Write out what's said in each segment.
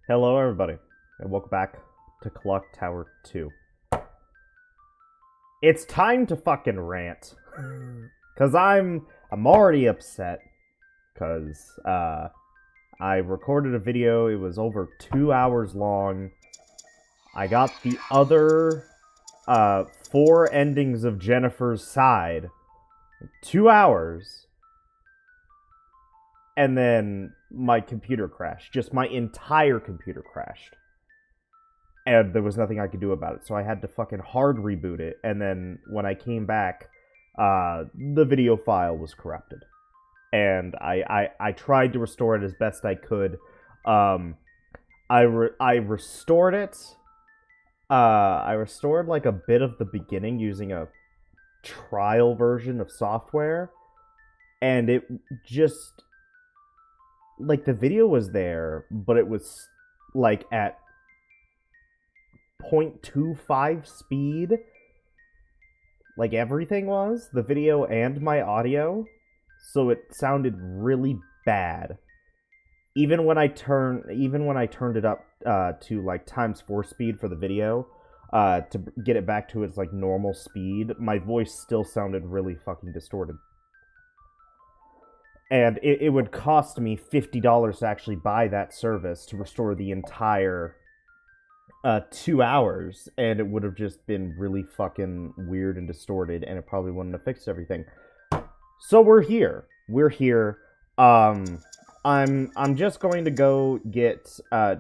Hello, everybody, and welcome back to Clock Tower 2. It's time to fucking rant, cause I'm already upset, cause I recorded a video. It was over 2 hours long. I got the other 4 endings of Jennifer's side, 2 hours, and then my computer crashed. Just my entire computer crashed. And there was nothing I could do about it. So I had to fucking hard reboot it. And then when I came back, the video file was corrupted. And I tried to restore it as best I could. I restored it. I restored like a bit of the beginning using a trial version of software. And it just... like, the video was there, but it was, like, at 0.25 speed. Like, everything was. The video and my audio. So it sounded really bad. Even when I turned it up to, like, ×4 speed for the video, to get it back to its, like, normal speed, my voice still sounded really fucking distorted. And it would cost me $50 to actually buy that service to restore the entire 2 hours, and it would have just been really fucking weird and distorted, and it probably wouldn't have fixed everything. So we're here. We're here. I'm just going to go get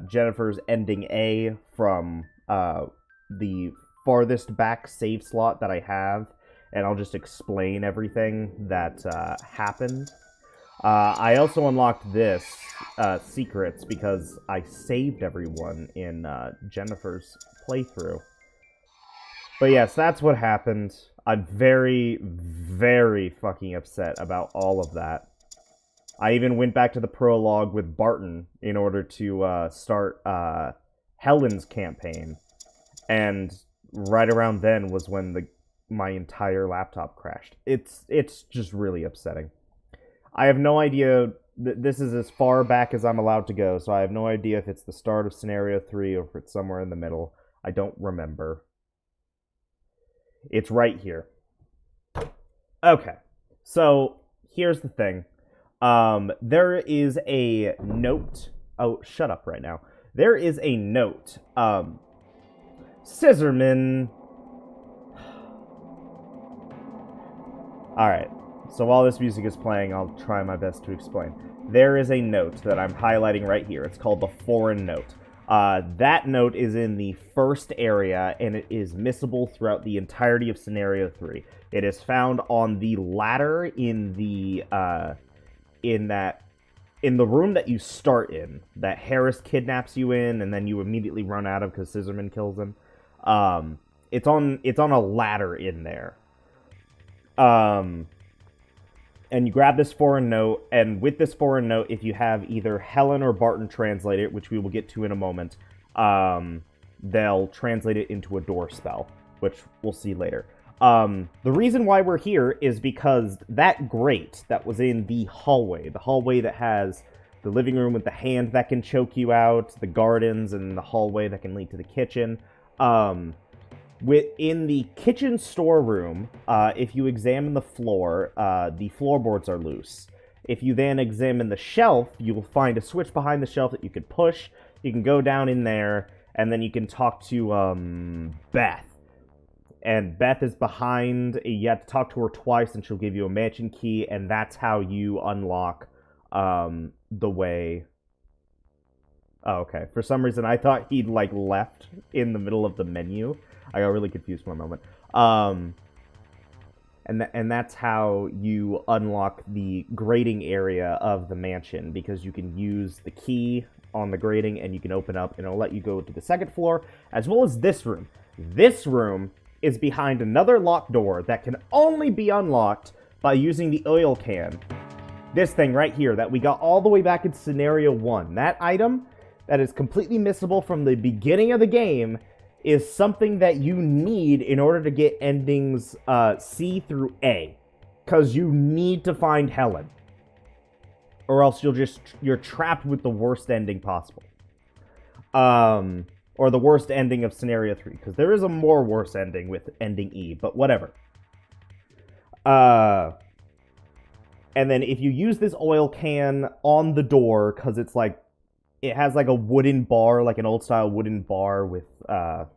Jennifer's ending A from the farthest back save slot that I have, and I'll just explain everything that happened. I also unlocked this, secrets, because I saved everyone in Jennifer's playthrough. But yes, that's what happened. I'm very, very fucking upset about all of that. I even went back to the prologue with Barton in order to start Helen's campaign. And right around then was when my entire laptop crashed. It's just really upsetting. I have no idea. This is as far back as I'm allowed to go, so I have no idea if it's the start of Scenario 3 or if it's somewhere in the middle. I don't remember. It's right here. Okay, so here's the thing. There is a note. Oh, shut up right now. There is a note. Scissorman. Alright. So while this music is playing, I'll try my best to explain. There is a note that I'm highlighting right here. It's called the Foreign Note. That note is in the first area, and it is missable throughout the entirety of Scenario 3. It is found on the ladder in the room that you start in, that Harris kidnaps you in, and then you immediately run out of because Scissorman kills him. It's on a ladder in there. And you grab this foreign note, and with this foreign note, if you have either Helen or Barton translate it, which we will get to in a moment, they'll translate it into a door spell, which we'll see later. The reason why we're here is because that grate that was in the hallway that has the living room with the hand that can choke you out, the gardens, and the hallway that can lead to the kitchen, within the kitchen storeroom, if you examine the floor, the floorboards are loose. If you then examine the shelf, you will find a switch behind the shelf that you can push. You can go down in there, and then you can talk to Beth. And Beth is behind. You have to talk to her twice, and she'll give you a mansion key, and that's how you unlock the way. Oh, okay. For some reason, I thought he'd, like, left in the middle of the menu. I got really confused for a moment. And that's how you unlock the grating area of the mansion, because you can use the key on the grating and you can open up and it'll let you go to the second floor, as well as this room. This room is behind another locked door that can only be unlocked by using the oil can. This thing right here that we got all the way back in Scenario 1. That item that is completely missable from the beginning of the game is something that you need in order to get endings C through A. Because you need to find Helen. Or else you're trapped with the worst ending possible. Or the worst ending of scenario 3, because there is a more worse ending with ending E, but whatever. And then if you use this oil can on the door, because it's like, it has like a wooden bar, like an old style wooden bar with ow,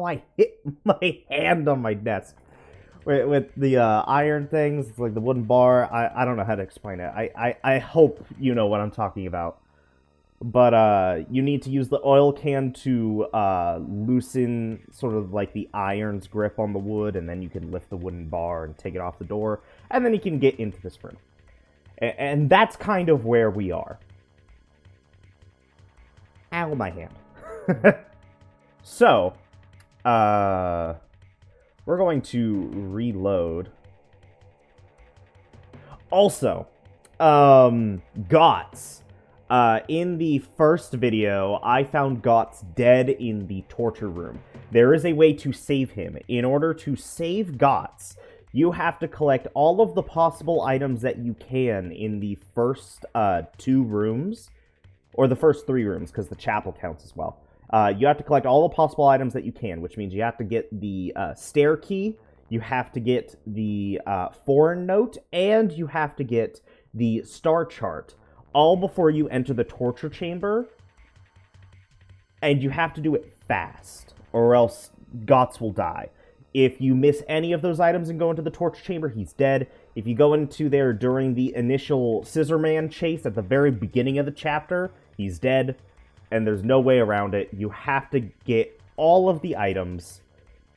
I hit my hand on my desk. With the iron things, it's like the wooden bar. I don't know how to explain it. I hope you know what I'm talking about. But you need to use the oil can to loosen sort of like the iron's grip on the wood, and then you can lift the wooden bar and take it off the door, and then you can get into this room. And that's kind of where we are. Ow, my hand. So, we're going to reload. Also, Gots. In the first video, I found Gots dead in the torture room. There is a way to save him. In order to save Gots, you have to collect all of the possible items that you can in the first 2 rooms, or the first 3 rooms, because the chapel counts as well. You have to collect all the possible items that you can, which means you have to get the stair key, you have to get the foreign note, and you have to get the star chart, all before you enter the torture chamber. And you have to do it fast, or else Gots will die. If you miss any of those items and go into the torture chamber, he's dead. If you go into there during the initial Scissor Man chase at the very beginning of the chapter, he's dead. And there's no way around it. You have to get all of the items,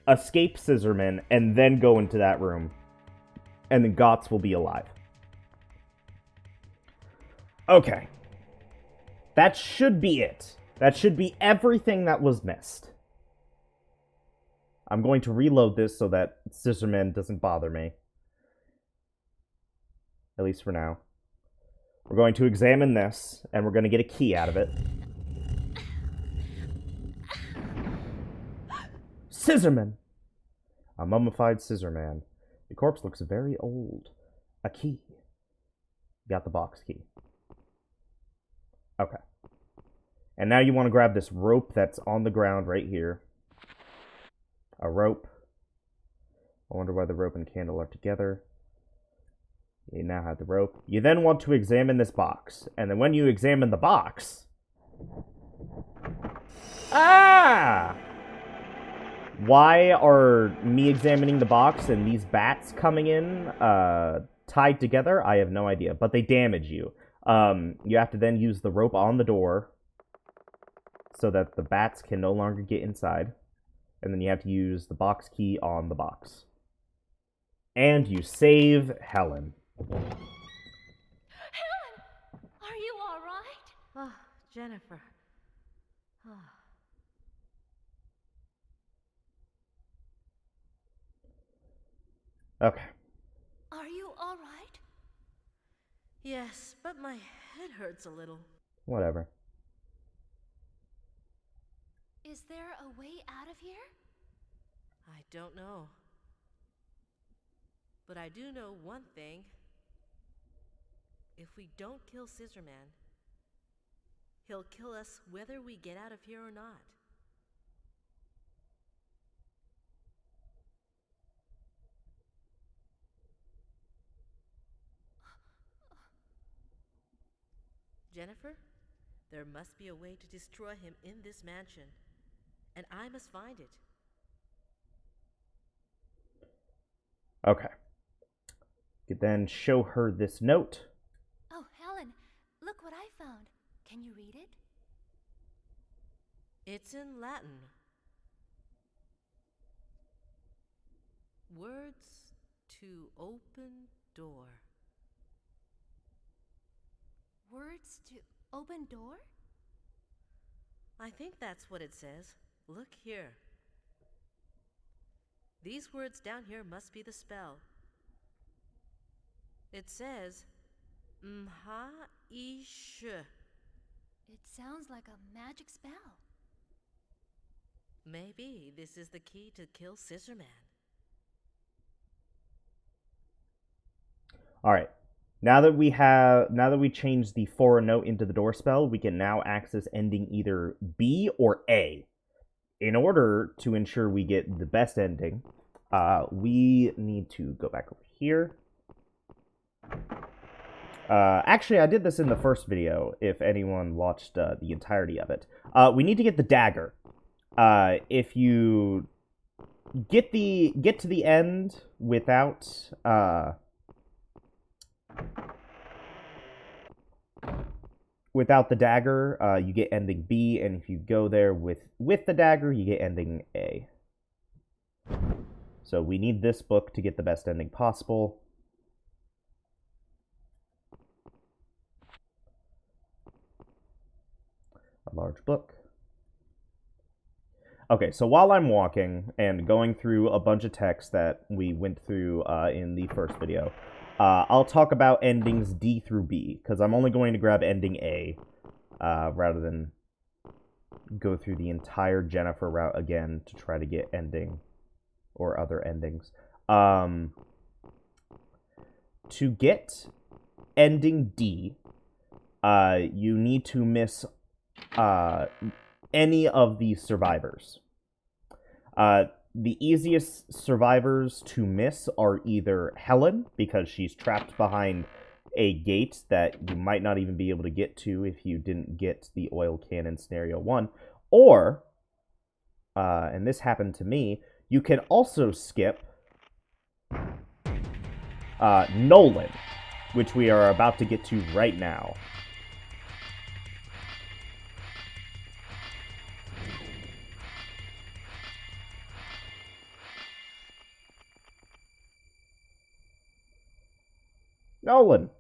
escape Scissorman, and then go into that room. And then Gots will be alive. Okay. That should be it. That should be everything that was missed. I'm going to reload this so that Scissorman doesn't bother me. At least for now. We're going to examine this, and we're going to get a key out of it. Scissorman! A mummified Scissorman. The corpse looks very old. A key. Got the box key. Okay. And now you want to grab this rope that's on the ground right here. A rope. I wonder why the rope and candle are together. You now have the rope. You then want to examine this box. And then when you examine the box... Ah! Why are me examining the box and these bats coming in tied together? I have no idea, but they damage you. You have to then use the rope on the door so that the bats can no longer get inside. And then you have to use the box key on the box. And you save Helen. Helen! Are you all right? Oh, Jennifer. Oh. Okay. Are you all right? Yes, but my head hurts a little. Whatever. Is there a way out of here? I don't know. But I do know one thing. If we don't kill Scissorman, he'll kill us whether we get out of here or not. Jennifer, there must be a way to destroy him in this mansion, and I must find it. Okay. You then show her this note. Oh, Helen, look what I found. Can you read it? It's in Latin. Words to open door. Words to open door? I think that's what it says. Look here. These words down here must be the spell. It says, Mha-ish. It sounds like a magic spell. Maybe this is the key to kill Scissorman. Alright. Now that we changed the foreign note into the door spell, we can now access ending either B or A. In order to ensure we get the best ending, we need to go back over here. Actually, I did this in the first video, if anyone watched the entirety of it. We need to get the dagger. If you get to the end without the dagger, you get ending B, and if you go there with the dagger, you get ending A. So we need this book to get the best ending possible. A large book. Okay, so while I'm walking and going through a bunch of text that we went through in the first video, I'll talk about endings D through B, because I'm only going to grab ending A, rather than go through the entire Jennifer route again to try to get ending or other endings. To get ending D, you need to miss any of the survivors. The easiest survivors to miss are either Helen, because she's trapped behind a gate that you might not even be able to get to if you didn't get the oil cannon scenario 1, or, and this happened to me, you can also skip Nolan, which we are about to get to right now. Nolan.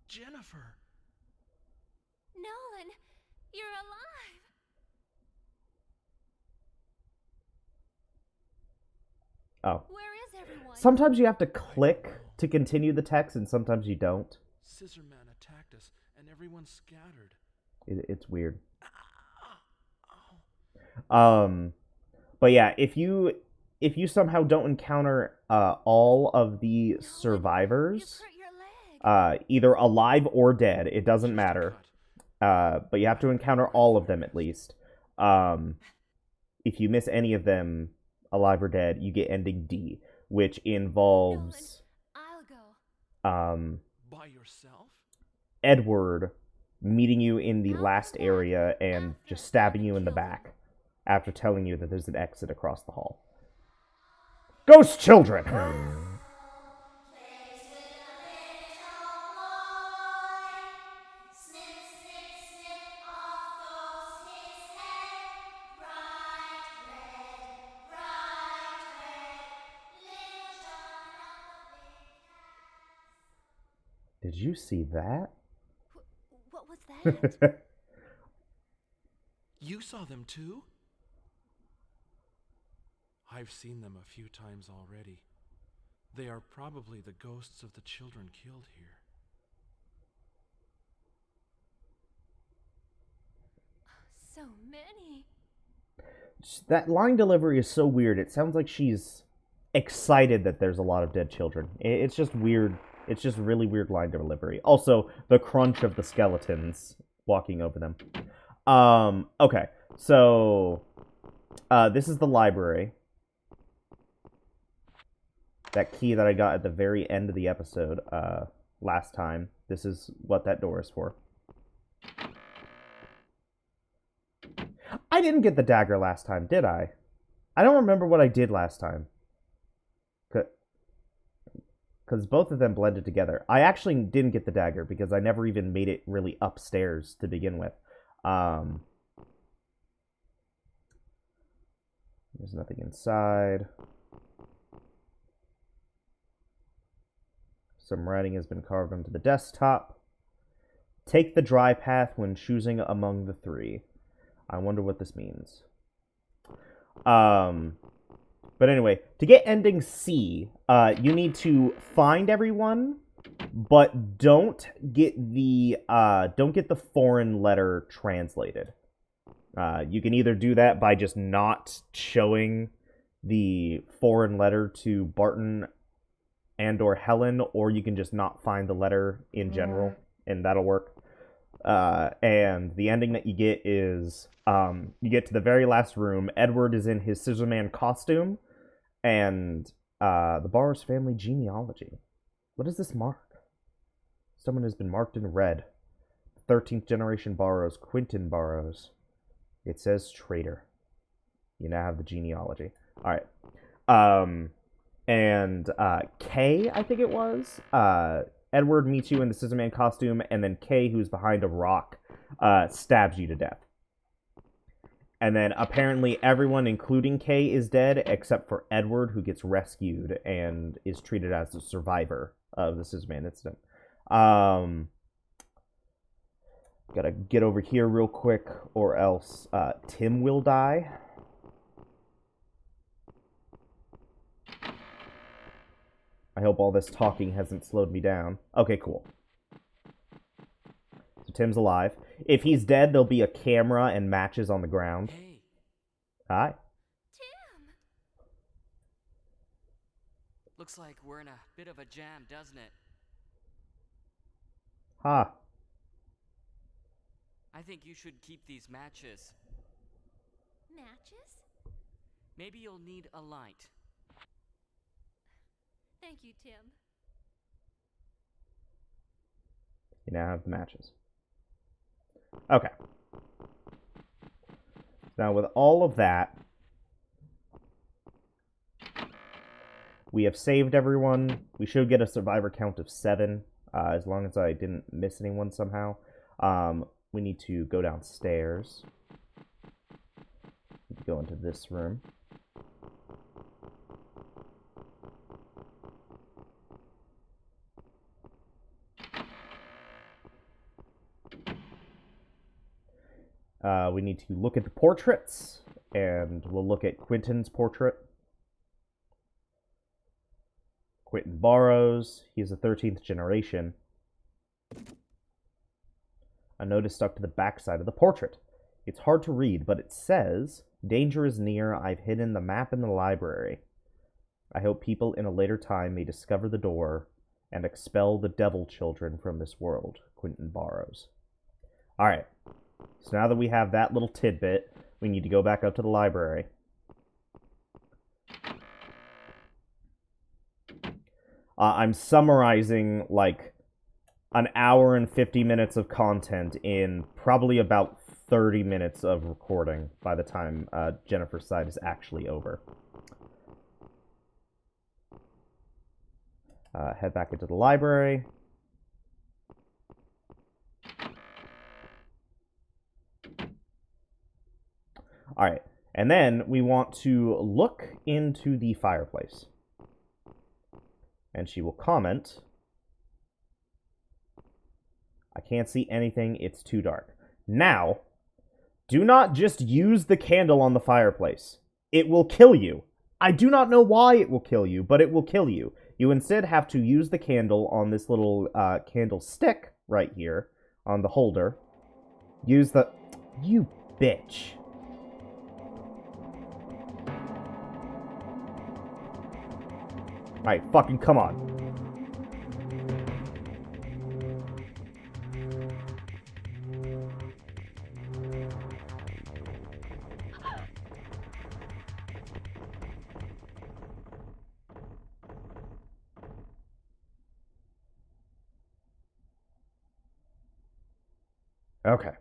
Jennifer. Nolan, you're alive. Oh. Where is everyone? Sometimes you have to click to continue the text, and sometimes you don't. Scissorman attacked us, and everyone scattered. It's weird. But yeah, if you somehow don't encounter all of the survivors, You hurt your leg. either alive or dead, it doesn't matter. But you have to encounter all of them at least. If you miss any of them, alive or dead, you get ending D, which involves I'll go. By yourself? Edward meeting you in the last area and just stabbing you in the back after telling you that there's an exit across the hall. Ghost children! Did you see that? What was that? You saw them too? I've seen them a few times already. They are probably the ghosts of the children killed here. So many. That line delivery is so weird. It sounds like she's excited that there's a lot of dead children. It's just weird. It's just really weird line delivery. Also, the crunch of the skeletons walking over them. Okay, so this is the library. That key that I got at the very end of the episode last time. This is what that door is for. I didn't get the dagger last time, did I? I don't remember what I did last time. Because both of them blended together. I actually didn't get the dagger because I never even made it really upstairs to begin with. There's nothing inside. Some writing has been carved onto the desktop. Take the dry path when choosing among the three. I wonder what this means. But anyway, to get ending C, you need to find everyone, but don't get the foreign letter translated. You can either do that by just not showing the foreign letter to Barton and or Helen, or you can just not find the letter in general, and that'll work. And the ending that you get is you get to the very last room. Edward is in his Scissorman costume, and the Barrows family genealogy. What does this mark? Someone has been marked in red. 13th generation Barrows, Quentin Barrows. It says traitor. You now have the genealogy. All right. And Kay, I think it was. Edward meets you in the Scissorman costume, and then Kay, who's behind a rock, stabs you to death. And then apparently everyone, including Kay, is dead, except for Edward, who gets rescued and is treated as a survivor of the Scissorman incident. Gotta get over here real quick, or else Tim will die. I hope all this talking hasn't slowed me down. Okay, cool. So Tim's alive. If he's dead, there'll be a camera and matches on the ground. Hey. Hi. Tim! Looks like we're in a bit of a jam, doesn't it? Ha. I think you should keep these matches. Matches? Maybe you'll need a light. Thank you, Tim. You now have the matches. Okay. Now with all of that, we have saved everyone. We should get a survivor count of 7, as long as I didn't miss anyone somehow. We need to go downstairs. Go into this room. We need to look at the portraits, and we'll look at Quentin's portrait. Quentin Barrows, he is a 13th generation. A note is stuck to the backside of the portrait. It's hard to read, but it says, "Danger is near. I've hidden the map in the library. I hope people in a later time may discover the door and expel the devil children from this world. Quentin Barrows." Alright. So now that we have that little tidbit, we need to go back up to the library. I'm summarizing, like, an hour and 50 minutes of content in probably about 30 minutes of recording by the time Jennifer's side is actually over. Head back into the library. Alright, and then we want to look into the fireplace. And she will comment, "I can't see anything, it's too dark." Now, do not just use the candle on the fireplace. It will kill you. I do not know why it will kill you, but it will kill you. You instead have to use the candle on this little candlestick right here, on the holder. Use the... You bitch. Alright, fucking come on. Okay.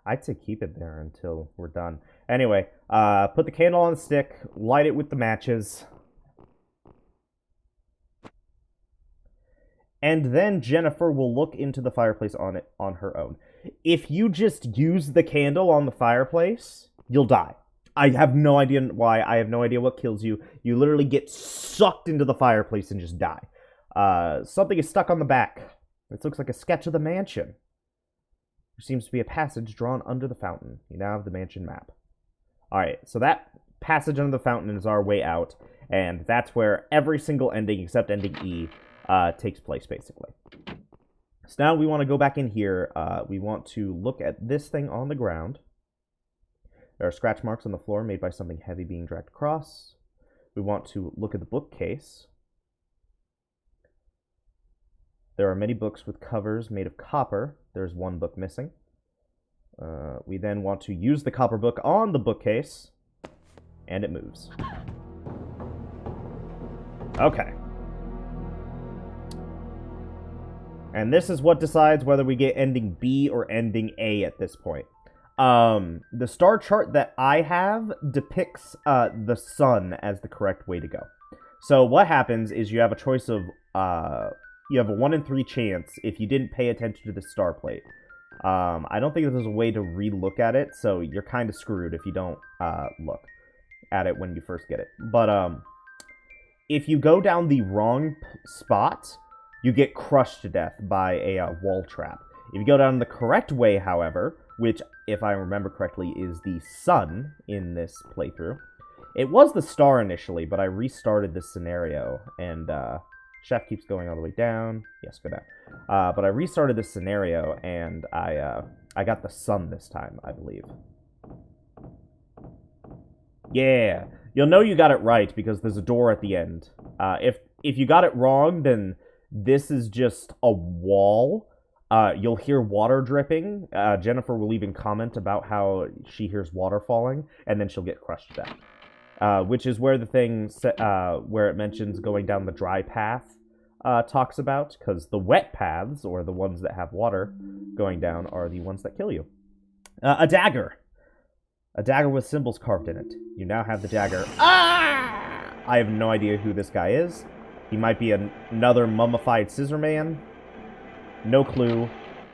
I'd say keep it there until we're done. Anyway, put the candle on the stick, light it with the matches. And then Jennifer will look into the fireplace on her own. If you just use the candle on the fireplace, you'll die. I have no idea why. I have no idea what kills you. You literally get sucked into the fireplace and just die. Something is stuck on the back. This looks like a sketch of the mansion. There seems to be a passage drawn under the fountain. You now have the mansion map. Alright, so that passage under the fountain is our way out, and that's where every single ending, except ending E, takes place, basically. So now we want to go back in here. We want to look at this thing on the ground. There are scratch marks on the floor made by something heavy being dragged across. We want to look at the bookcase. There are many books with covers made of copper. There's one book missing. We then want to use the copper book on the bookcase, and it moves. Okay. And this is what decides whether we get ending B or ending A at this point. The star chart that I have depicts the sun as the correct way to go. So what happens is you have a choice of you have a 1 in 3 chance if you didn't pay attention to the star plate. I don't think there's a way to re-look at it, so you're kind of screwed if you don't look at it when you first get it. But if you go down the wrong spot, you get crushed to death by a wall trap. If you go down the correct way, however, which, if I remember correctly, is the sun in this playthrough. It was the star initially, but I restarted this scenario, and chef keeps going all the way down. Yes, go down. But I restarted this scenario, and I got the sun this time, I believe. Yeah, you'll know you got it right because there's a door at the end. If you got it wrong, then this is just a wall. You'll hear water dripping. Jennifer will even comment about how she hears water falling, and then she'll get crushed to death. Which is where the thing where it mentions going down the dry path talks about, because the wet paths, or the ones that have water going down, are the ones that kill you. A dagger. A dagger with symbols carved in it. You now have the dagger. Ah! I have no idea who this guy is. He might be another mummified scissor man. No clue.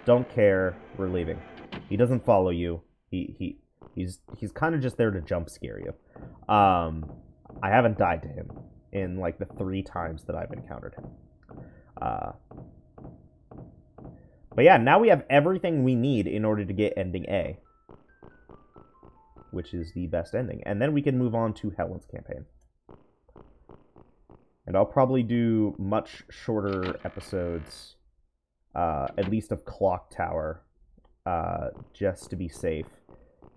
Don't care. We're leaving. He doesn't follow you. He's kind of just there to jump scare you. I haven't died to him in like the 3 times that I've encountered him. But yeah, now we have everything we need in order to get ending A, which is the best ending. And then we can move on to Helen's campaign. And I'll probably do much shorter episodes, at least of Clock Tower, just to be safe.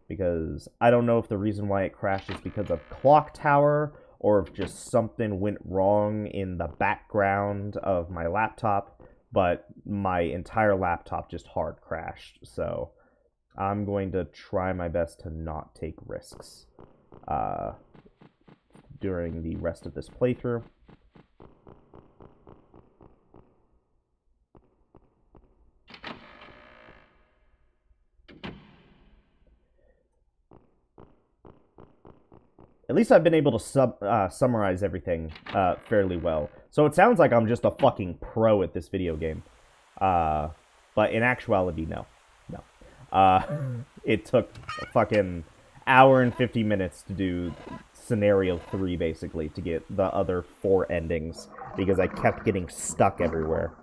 Because I don't know if the reason why it crashed is because of Clock Tower, or if just something went wrong in the background of my laptop, but my entire laptop just hard crashed. So I'm going to try my best to not take risks during the rest of this playthrough. At least I've been able to summarize everything fairly well. So it sounds like I'm just a fucking pro at this video game. But in actuality, no. It took a fucking hour and 50 minutes to do scenario 3, basically, to get the other 4 endings, because I kept getting stuck everywhere.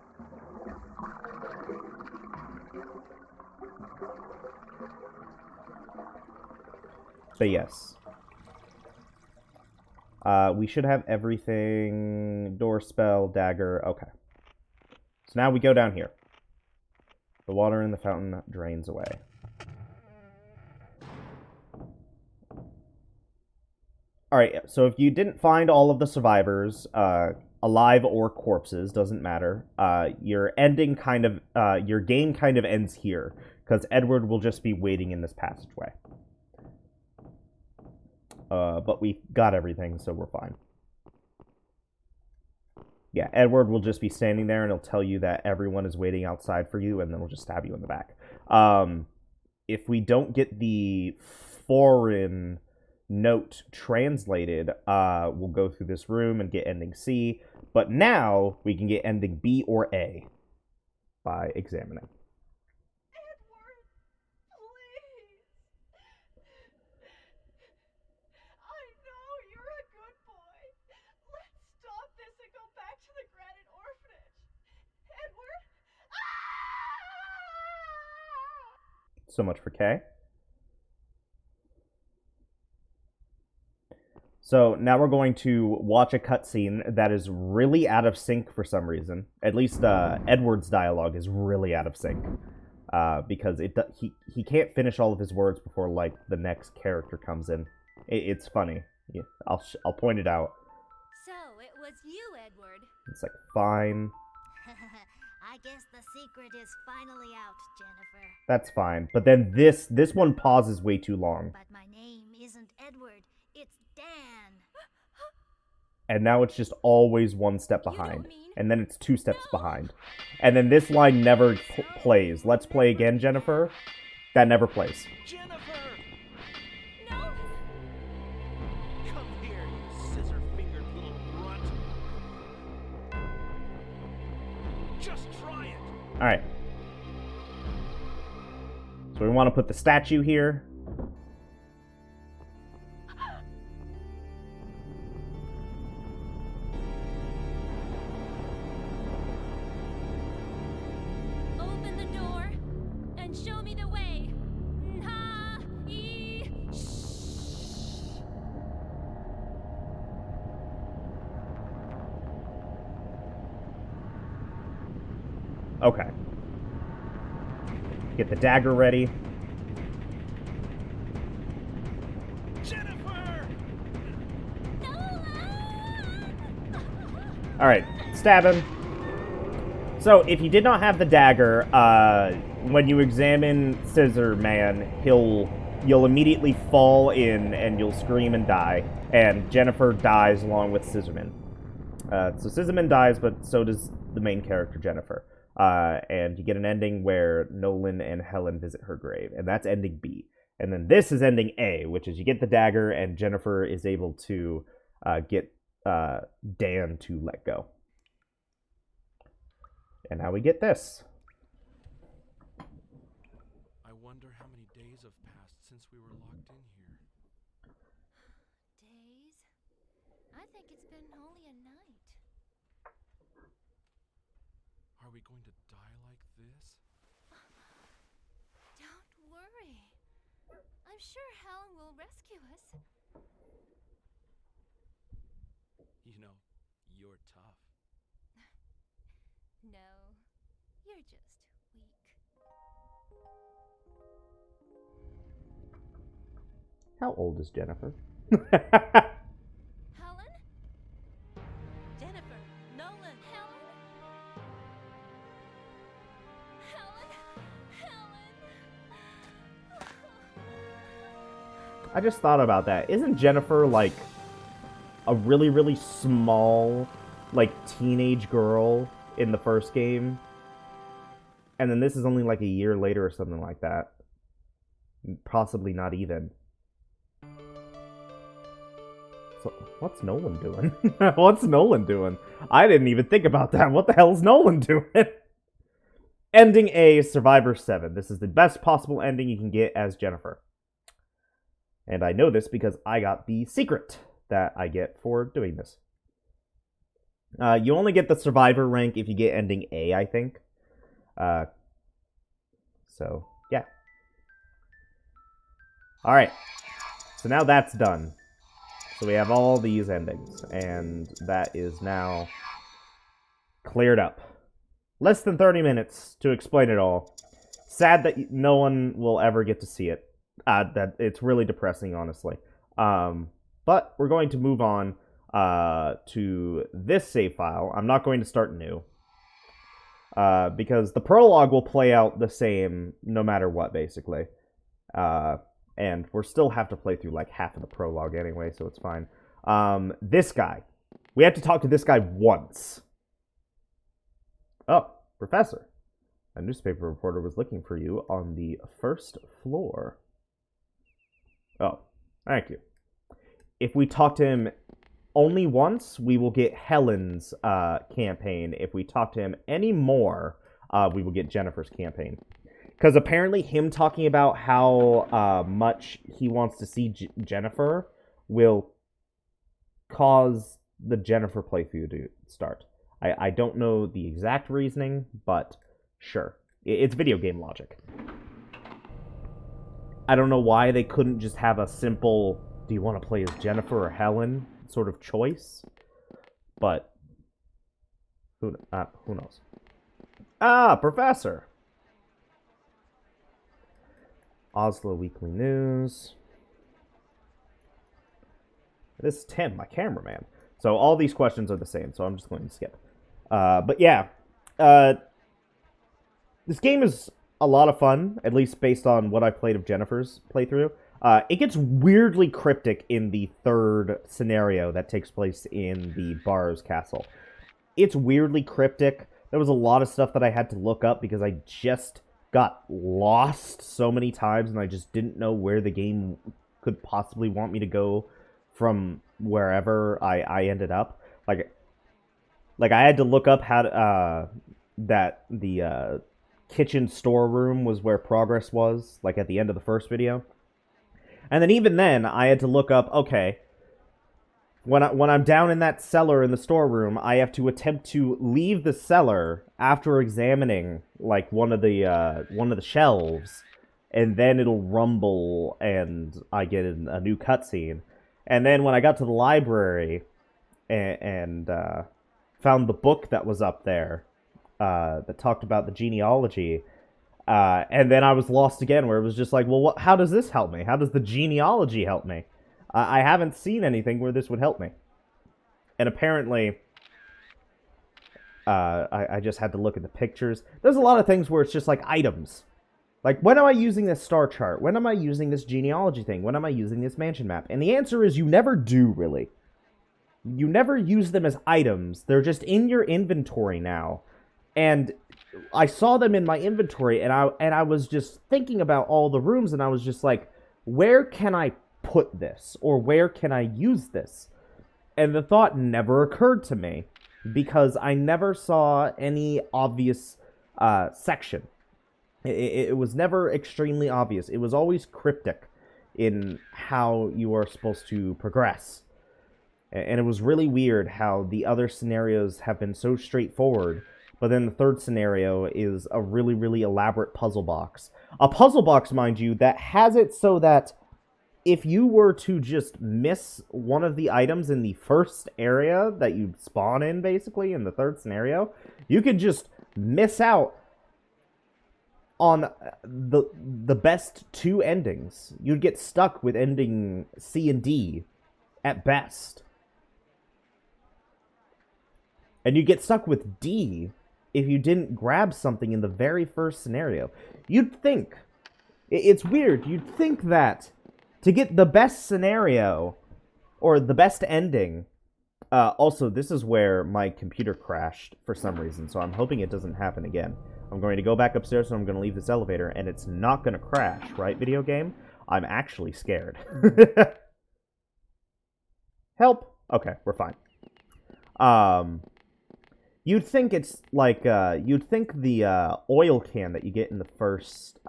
But yes. We should have everything. Door spell, dagger. Okay. So now we go down here. The water in the fountain drains away. Alright, so if you didn't find all of the survivors, alive or corpses, doesn't matter, your ending kind of, your game kind of ends here, because Edward will just be waiting in this passageway. But we got everything, so we're fine. Yeah, Edward will just be standing there, and he'll tell you that everyone is waiting outside for you, and then he'll just stab you in the back. If we don't get the foreign note translated, we'll go through this room and get ending C. But now, we can get ending B or A by examining. So much for K. So now we're going to watch a cutscene that is really out of sync for some reason. At least Edward's dialogue is really out of sync. Because he can't finish all of his words before like the next character comes in. It's funny. Yeah, I'll point it out. So, it was you, Edward. It's like, fine. I guess the secret is finally out, Jennifer. That's fine. But then this one pauses way too long. But my name isn't Edward, it's Dan. And now it's just always one step You don't behind. mean- And then it's two steps No. behind. And then this line never plays. Let's play again, Jennifer. That never plays. Jennifer! No! Come here, you scissor-fingered little runt. Just try it! Alright. So we want to put the statue here. Open the door and show me the way. Shh. Okay. Get the dagger ready. Jennifer! Alright, stab him. So, if you did not have the dagger, when you examine Scissor Man, you'll immediately fall in and you'll scream and die. And Jennifer dies along with Scissorman. So Scissorman dies, but so does the main character, Jennifer. And you get an ending where Nolan and Helen visit her grave. And that's ending B. And then this is ending A, which is you get the dagger and Jennifer is able to get Dan to let go. And now we get this. I wonder how many days have passed since we were locked in here. Days? I think it's been only a night. Are we going to die like this? Don't worry. I'm sure Helen will rescue us. You know, you're tough. No, you're just weak. How old is Jennifer? Helen? Jennifer, Nolan, Helen? Helen? Helen? I just thought about that. Isn't Jennifer like a really, really small, like, teenage girl in the first game? And then this is only like a year later or something like that. Possibly not even. So, what's Nolan doing? What's Nolan doing? I didn't even think about that. What the hell is Nolan doing? Ending A, Survivor 7. This is the best possible ending you can get as Jennifer. And I know this because I got the secret that I get for doing this. You only get the Survivor rank if you get ending A, I think. So, yeah. Alright. So now that's done. So we have all these endings. And that is now cleared up. Less than 30 minutes to explain it all. Sad that no one will ever get to see it. That it's really depressing, honestly. But we're going to move on to this save file. I'm not going to start new. Because the prologue will play out the same no matter what, basically. And we'll still have to play through like half of the prologue anyway, so it's fine. This guy. We have to talk to this guy once. Oh, Professor. A newspaper reporter was looking for you on the first floor. Oh, thank you. If we talk to him only once, we will get Helen's campaign. If we talk to him any more, we will get Jennifer's campaign. Because apparently him talking about how much he wants to see Jennifer will cause the Jennifer playthrough to start. I don't know the exact reasoning, but sure. It's video game logic. I don't know why they couldn't just have a simple do you want to play as Jennifer or Helen sort of choice. But who knows? Ah, Professor! Oslo Weekly News. This is Tim, my cameraman. So all these questions are the same, so I'm just going to skip. But yeah, this game is a lot of fun, at least based on what I played of Jennifer's playthrough. It gets weirdly cryptic in the third scenario that takes place in the Barrows Castle. It's weirdly cryptic. There was a lot of stuff that I had to look up because I just got lost so many times and I just didn't know where the game could possibly want me to go from wherever I ended up. Like I had to look up how that the kitchen storeroom was where progress was, like at the end of the first video. And then even then, I had to look up, okay, when I'm down in that cellar in the storeroom, I have to attempt to leave the cellar after examining like one of the shelves, and then it'll rumble and I get a new cutscene. And then when I got to the library and found the book that was up there that talked about the genealogy, and then I was lost again, where it was just like, well, how does this help me? How does the genealogy help me? I haven't seen anything where this would help me. And apparently, I just had to look at the pictures. There's a lot of things where it's just like items. Like, when am I using this star chart? When am I using this genealogy thing? When am I using this mansion map? And the answer is you never do, really. You never use them as items. They're just in your inventory now. And I saw them in my inventory, and I was just thinking about all the rooms, and I was just like, where can I put this? Or where can I use this? And the thought never occurred to me, because I never saw any obvious section. It was never extremely obvious. It was always cryptic in how you are supposed to progress. And it was really weird how the other scenarios have been so straightforward, but then the third scenario is a really, really elaborate puzzle box. A puzzle box, mind you, that has it so that if you were to just miss one of the items in the first area that you spawn in, basically, in the third scenario, you could just miss out on the best two endings. You'd get stuck with ending C and D at best. And you get stuck with D if you didn't grab something in the very first scenario. You'd think, it's weird, you'd think that to get the best scenario, or the best ending, also, this is where my computer crashed for some reason, so I'm hoping it doesn't happen again. I'm going to go back upstairs and I'm going to leave this elevator, and it's not going to crash, right, video game? I'm actually scared. Help! Okay, we're fine. You'd think it's like, you'd think the oil can that you get in the first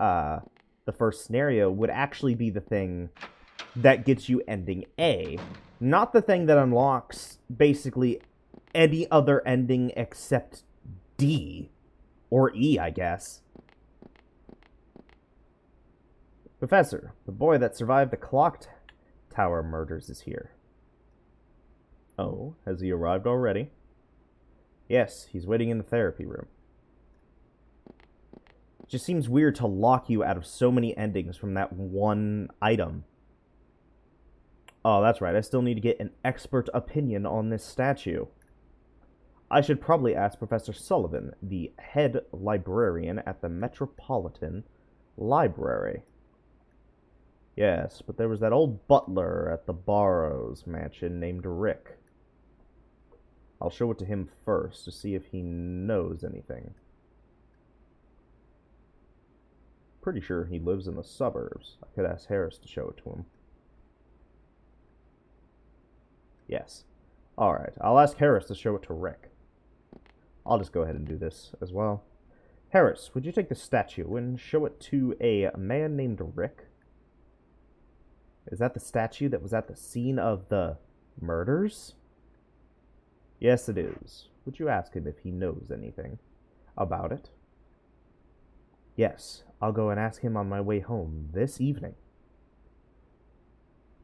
scenario would actually be the thing that gets you ending A, not the thing that unlocks basically any other ending except D. Or E, I guess. Professor, the boy that survived the clock tower murders is here. Oh, has he arrived already? Yes, he's waiting in the therapy room. It just seems weird to lock you out of so many endings from that one item. Oh, that's right, I still need to get an expert opinion on this statue. I should probably ask Professor Sullivan, the head librarian at the Metropolitan Library. Yes, but there was that old butler at the Barrows mansion named Rick. I'll show it to him first to see if he knows anything. Pretty sure he lives in the suburbs. I could ask Harris to show it to him. Yes. Alright, I'll ask Harris to show it to Rick. I'll just go ahead and do this as well. Harris, would you take the statue and show it to a man named Rick? Is that the statue that was at the scene of the murders? Yes, it is. Would you ask him if he knows anything about it? Yes, I'll go and ask him on my way home this evening.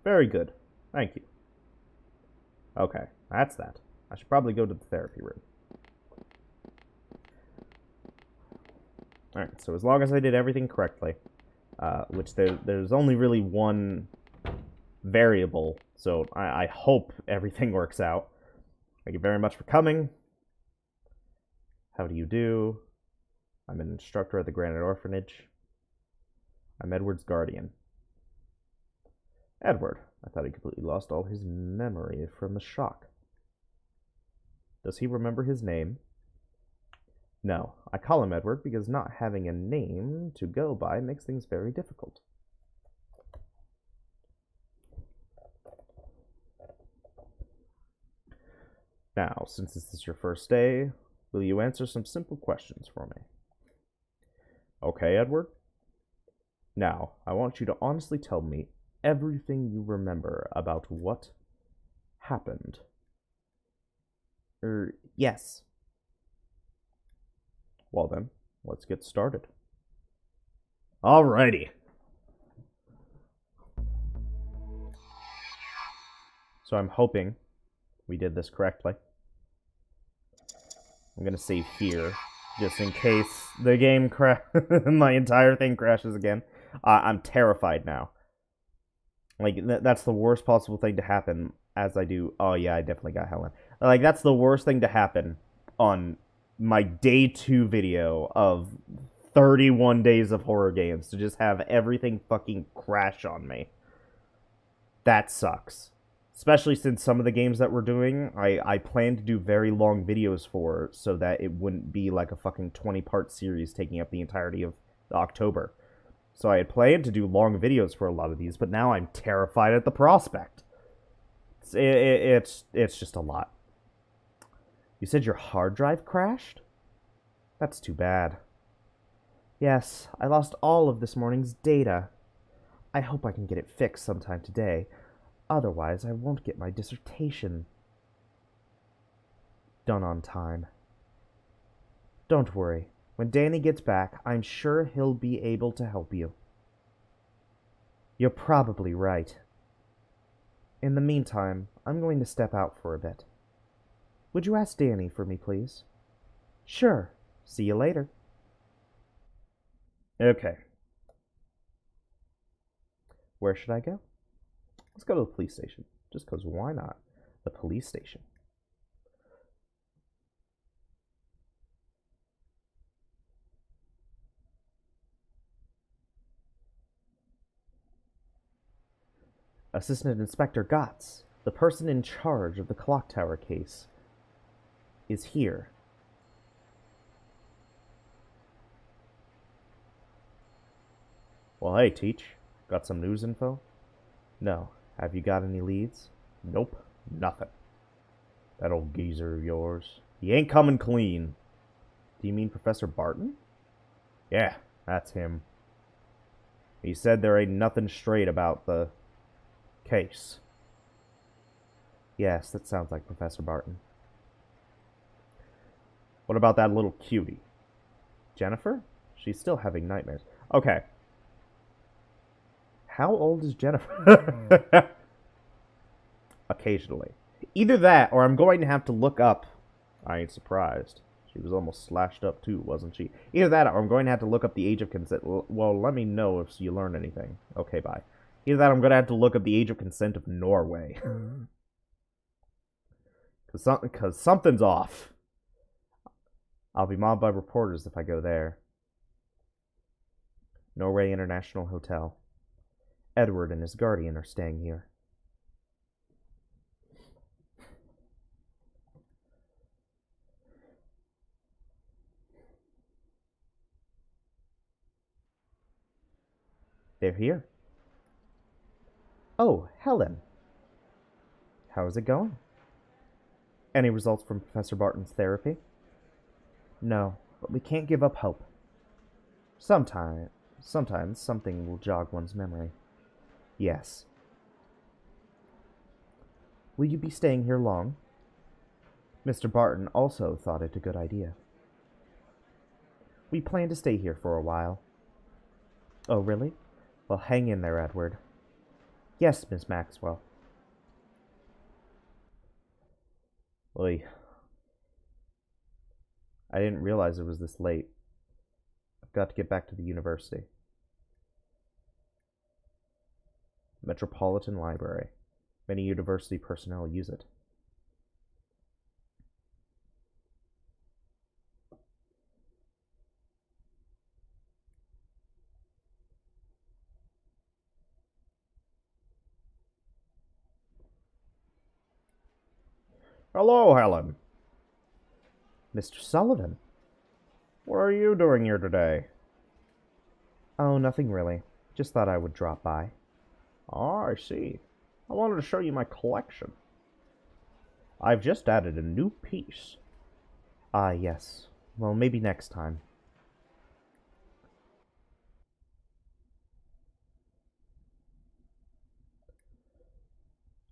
Very good. Thank you. Okay, that's that. I should probably go to the therapy room. Alright, so as long as I did everything correctly, which there's only really one variable, so I hope everything works out. Thank you very much for coming. How do you do? I'm an instructor at the Granite Orphanage. I'm Edward's guardian. Edward. I thought he completely lost all his memory from the shock. Does he remember his name? No. I call him Edward because not having a name to go by makes things very difficult. Now, since this is your first day, will you answer some simple questions for me? Okay, Edward? Now, I want you to honestly tell me everything you remember about what happened. Yes. Well then, let's get started. Alrighty. So I'm hoping we did this correctly. I'm gonna save here, just in case the game my entire thing crashes again. I'm terrified now. Like, that's the worst possible thing to happen as I do... Oh, yeah, I definitely got Helen. Like, that's the worst thing to happen on my day 2 video of 31 days of horror games, to just have everything fucking crash on me. That sucks. Especially since some of the games that we're doing, I plan to do very long videos for, so that it wouldn't be like a fucking 20-part series taking up the entirety of October. So I had planned to do long videos for a lot of these, but now I'm terrified at the prospect. It's just a lot. You said your hard drive crashed? That's too bad. Yes, I lost all of this morning's data. I hope I can get it fixed sometime today. Otherwise, I won't get my dissertation done on time. Don't worry. When Danny gets back, I'm sure he'll be able to help you. You're probably right. In the meantime, I'm going to step out for a bit. Would you ask Danny for me, please? Sure. See you later. Okay. Where should I go? Let's go to the police station. Just because why not? The police station. Assistant Inspector Gotts, the person in charge of the clock tower case, is here. Well, hey, Teach. Got some news info? No. Have you got any leads? Nope. Nothing. That old geezer of yours. He ain't coming clean. Do you mean Professor Barton? Yeah, that's him. He said there ain't nothing straight about the case. Yes, that sounds like Professor Barton. What about that little cutie? Jennifer? She's still having nightmares. Okay. How old is Jennifer? Occasionally. Either that, or I'm going to have to look up... I ain't surprised. She was almost slashed up too, wasn't she? Either that, or I'm going to have to look up the age of consent. Well, let me know if you learn anything. Okay, bye. Either that, or I'm going to have to look up the age of consent of Norway. Because something's off. I'll be mobbed by reporters if I go there. Norway International Hotel. Edward and his guardian are staying here. They're here. Oh, Helen. How's it going? Any results from Professor Barton's therapy? No, but we can't give up hope. Sometimes something will jog one's memory. Yes. Will you be staying here long? Mr. Barton also thought it a good idea. We plan to stay here for a while. Oh, really? Well, hang in there, Edward. Yes, Miss Maxwell. Oy. I didn't realize it was this late. I've got to get back to the university. Metropolitan Library. Many university personnel use it. Hello, Helen. Mr. Sullivan. What are you doing here today? Oh, nothing really. Just thought I would drop by. Ah, I see. I wanted to show you my collection. I've just added a new piece. Ah, yes. Well, maybe next time.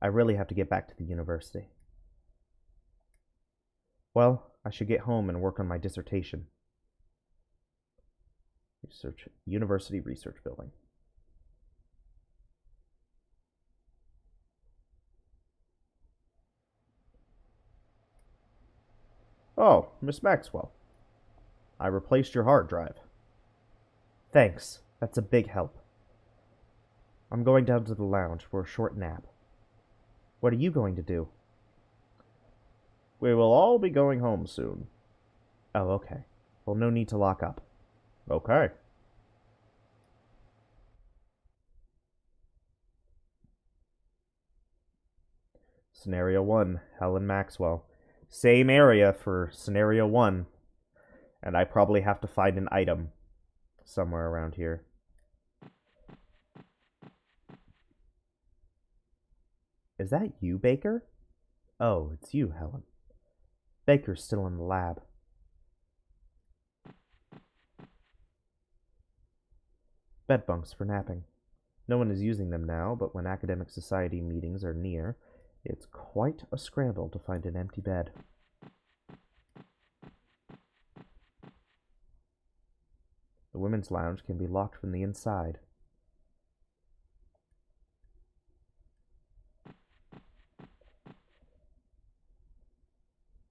I really have to get back to the university. Well, I should get home and work on my dissertation. University Research Building. Oh, Miss Maxwell. I replaced your hard drive. Thanks. That's a big help. I'm going down to the lounge for a short nap. What are you going to do? We will all be going home soon. Oh, okay. Well, no need to lock up. Okay. Scenario 1, Helen Maxwell. Same area for Scenario 1. And I probably have to find an item somewhere around here. Is that you, Baker? Oh, it's you, Helen. Baker's still in the lab. Bed bunks for napping. No one is using them now, but when academic society meetings are near, it's quite a scramble to find an empty bed. The women's lounge can be locked from the inside.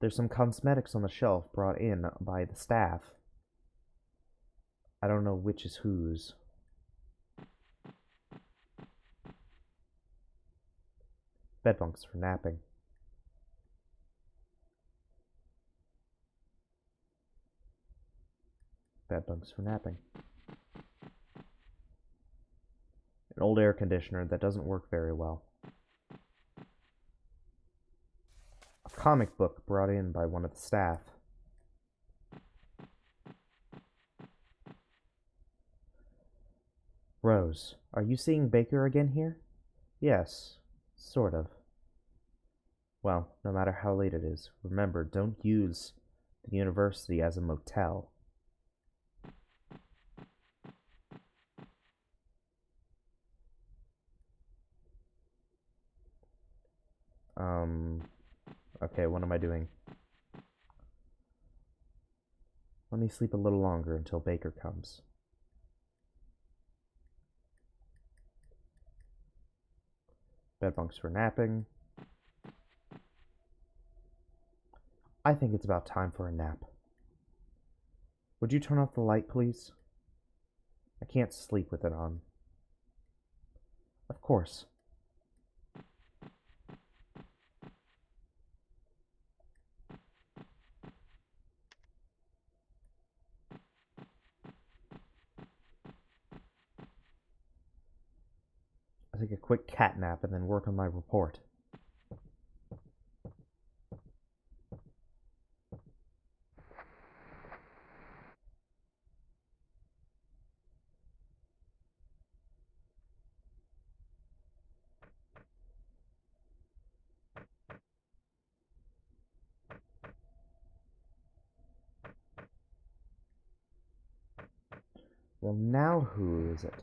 There's some cosmetics on the shelf brought in by the staff. I don't know which is whose. Bed bunks for napping. Bed bunks for napping. An old air conditioner that doesn't work very well. A comic book brought in by one of the staff. Rose, are you seeing Baker again here? Yes, sort of. Well, no matter how late it is, remember, don't use the university as a motel. Okay, what am I doing? Let me sleep a little longer until Baker comes. Bed bunks for napping. I think it's about time for a nap. Would you turn off the light, please? I can't sleep with it on. Of course. I'll take a quick cat nap and then work on my report. Well, now who is it?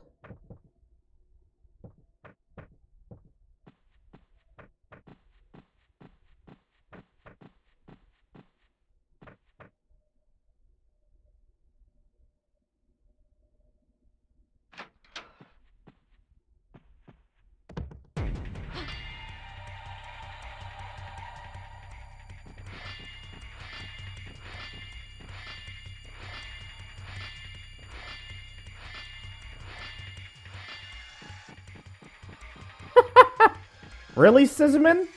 Really, Scissorman?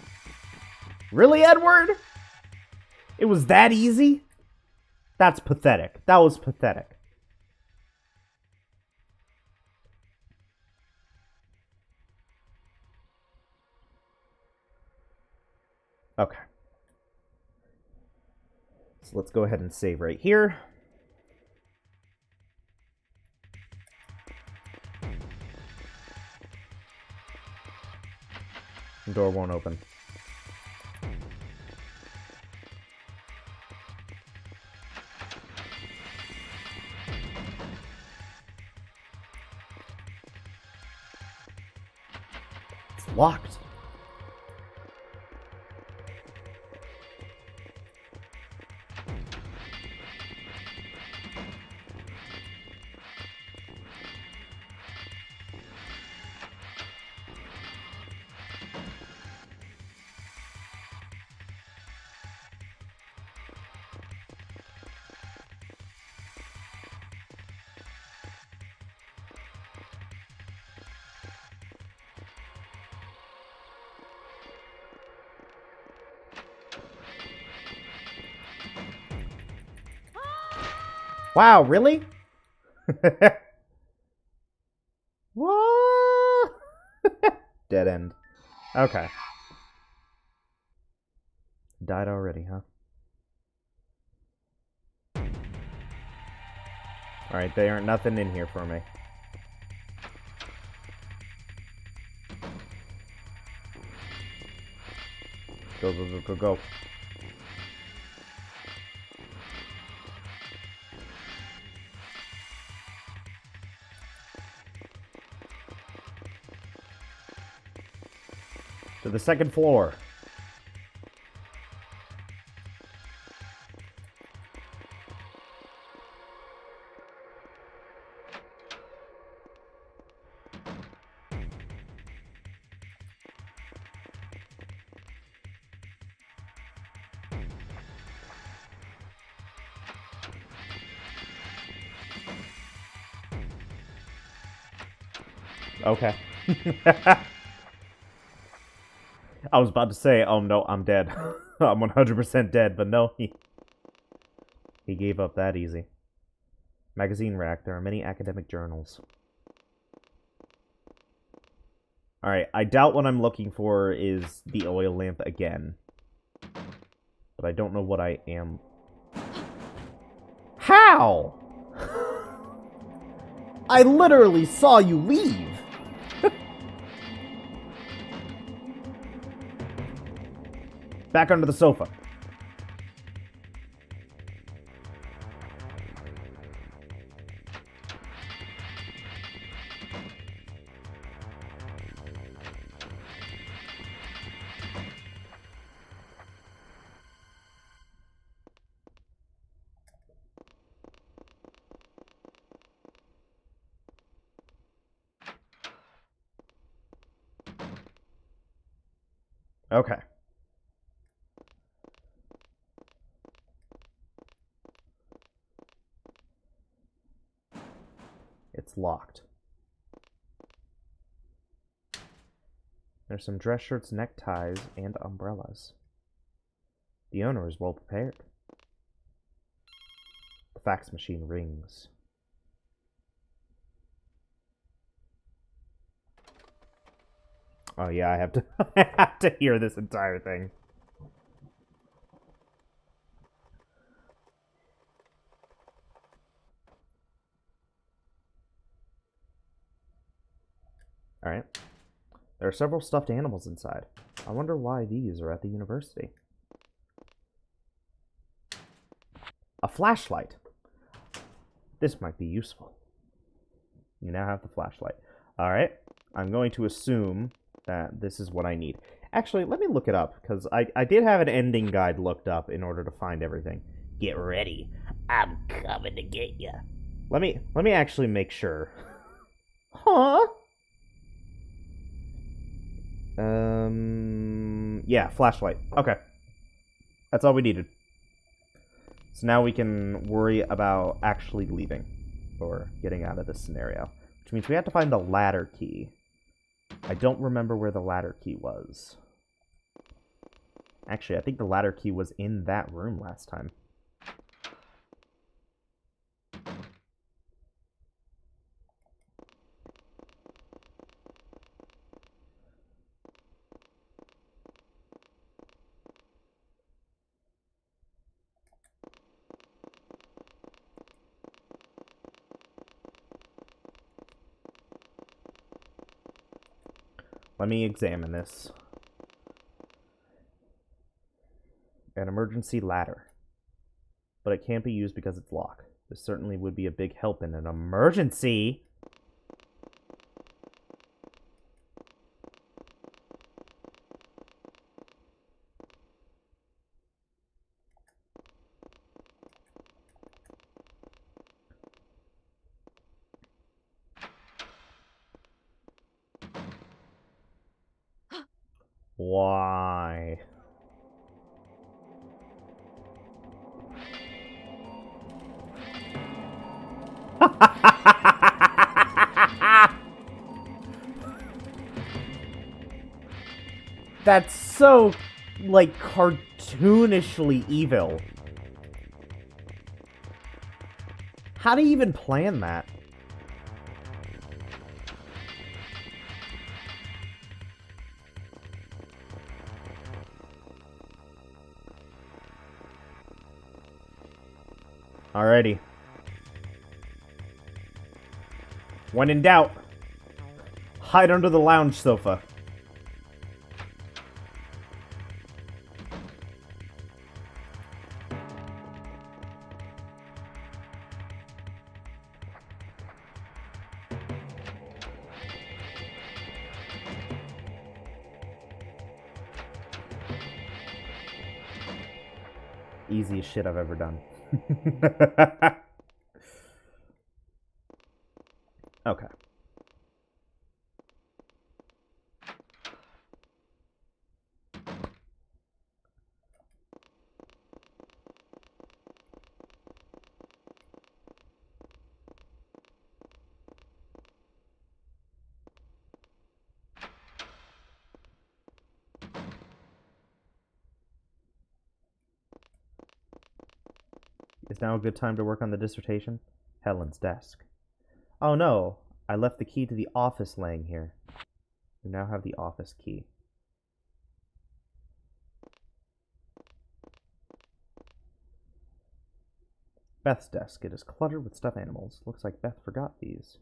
Really, Edward? It was that easy? That's pathetic. That was pathetic. Okay. So let's go ahead and save right here. The door won't open. It's locked. Wow, really? What? Dead end. Okay. Died already, huh? Alright, they aren't nothing in here for me. Go, go, go, go, go. To the second floor. Okay. I was about to say, oh no, I'm dead. I'm 100% dead, but no, he gave up that easy. Magazine rack. There are many academic journals. Alright, I doubt what I'm looking for is the oil lamp again. But I don't know what I am. How? I literally saw you leave. Back under the sofa. Okay. It's locked. There's some dress shirts, neckties, and umbrellas. The owner is well prepared. The fax machine rings. Oh yeah, I have to I have to hear this entire thing. Alright. There are several stuffed animals inside. I wonder why these are at the university. A flashlight. This might be useful. You now have the flashlight. Alright. I'm going to assume that this is what I need. Actually, let me look it up, because I did have an ending guide looked up in order to find everything. Get ready. I'm coming to get you. Let me actually make sure. Huh? Yeah, flashlight. Okay. That's all we needed. So now we can worry about actually leaving. Or getting out of this scenario. Which means we have to find the ladder key. I don't remember where the ladder key was. Actually, I think the ladder key was in that room last time. Let me examine this. An emergency ladder. But it can't be used because it's locked. This certainly would be a big help in an emergency. Why? That's so, like, cartoonishly evil. How do you even plan that? Alrighty. When in doubt, hide under the lounge sofa. Easiest shit I've ever done. Okay. Is now a good time to work on the dissertation? Helen's desk. Oh no, I left the key to the office laying here. We now have the office key. Beth's desk. It is cluttered with stuffed animals. Looks like Beth forgot these.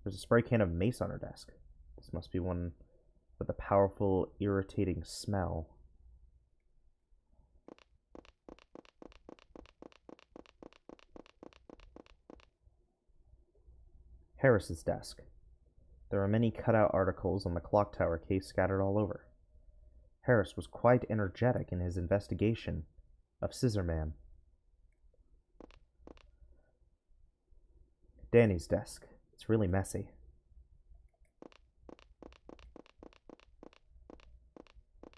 There's a spray can of mace on her desk. This must be one with a powerful, irritating smell. Harris's desk. There are many cut-out articles on the clock tower case scattered all over. Harris was quite energetic in his investigation of Scissor Man. Danny's desk. It's really messy.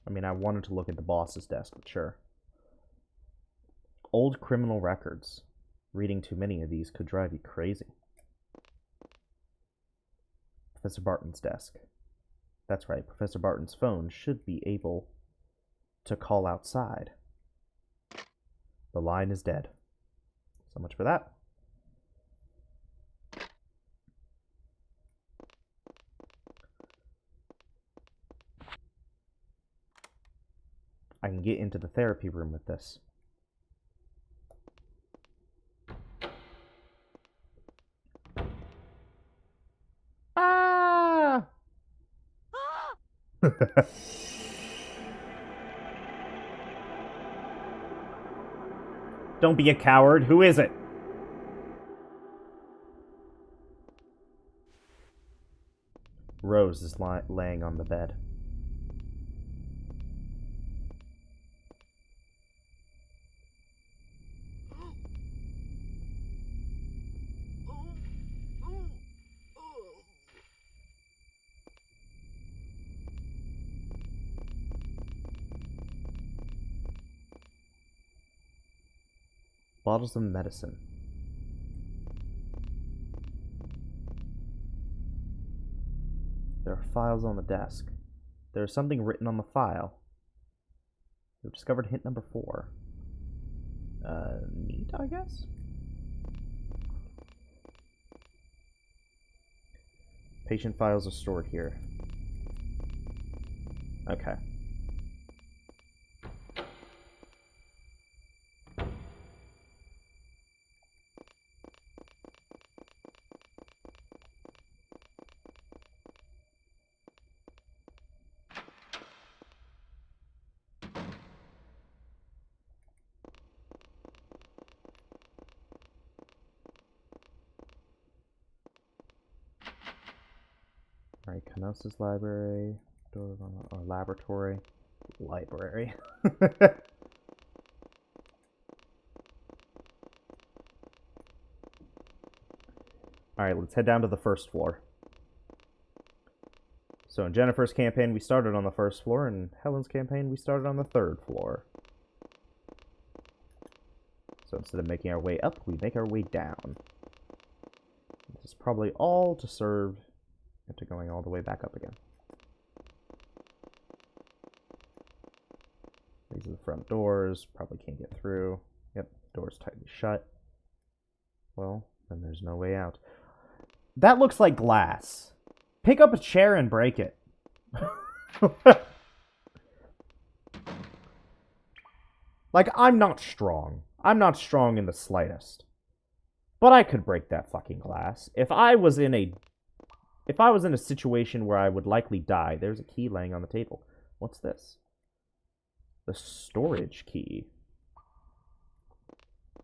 I mean, I wanted to look at the boss's desk, but sure. Old criminal records. Reading too many of these could drive you crazy. Professor Barton's desk. That's right, Professor Barton's phone should be able to call outside. The line is dead. So much for that. I can get into the therapy room with this. Ah! Don't be a coward. Who is it? Rose is laying on the bed. Bottles of medicine. There are files on the desk. There's something written on the file. We've discovered hint number 4. Neat, I guess? Patient files are stored here. Okay. Alright, Kenosis Library, door or laboratory, library. Alright, let's head down to the first floor. So in Jennifer's campaign, we started on the first floor, and Helen's campaign, we started on the 3rd floor. So instead of making our way up, we make our way down. This is probably all to serve into going all the way back up again. These are the front doors. Probably can't get through. Yep, door's tightly shut. Well, then there's no way out. That looks like glass. Pick up a chair and break it. Like, I'm not strong. I'm not strong in the slightest. But I could break that fucking glass. If I was in a situation where I would likely die, there's a key laying on the table. What's this? The storage key.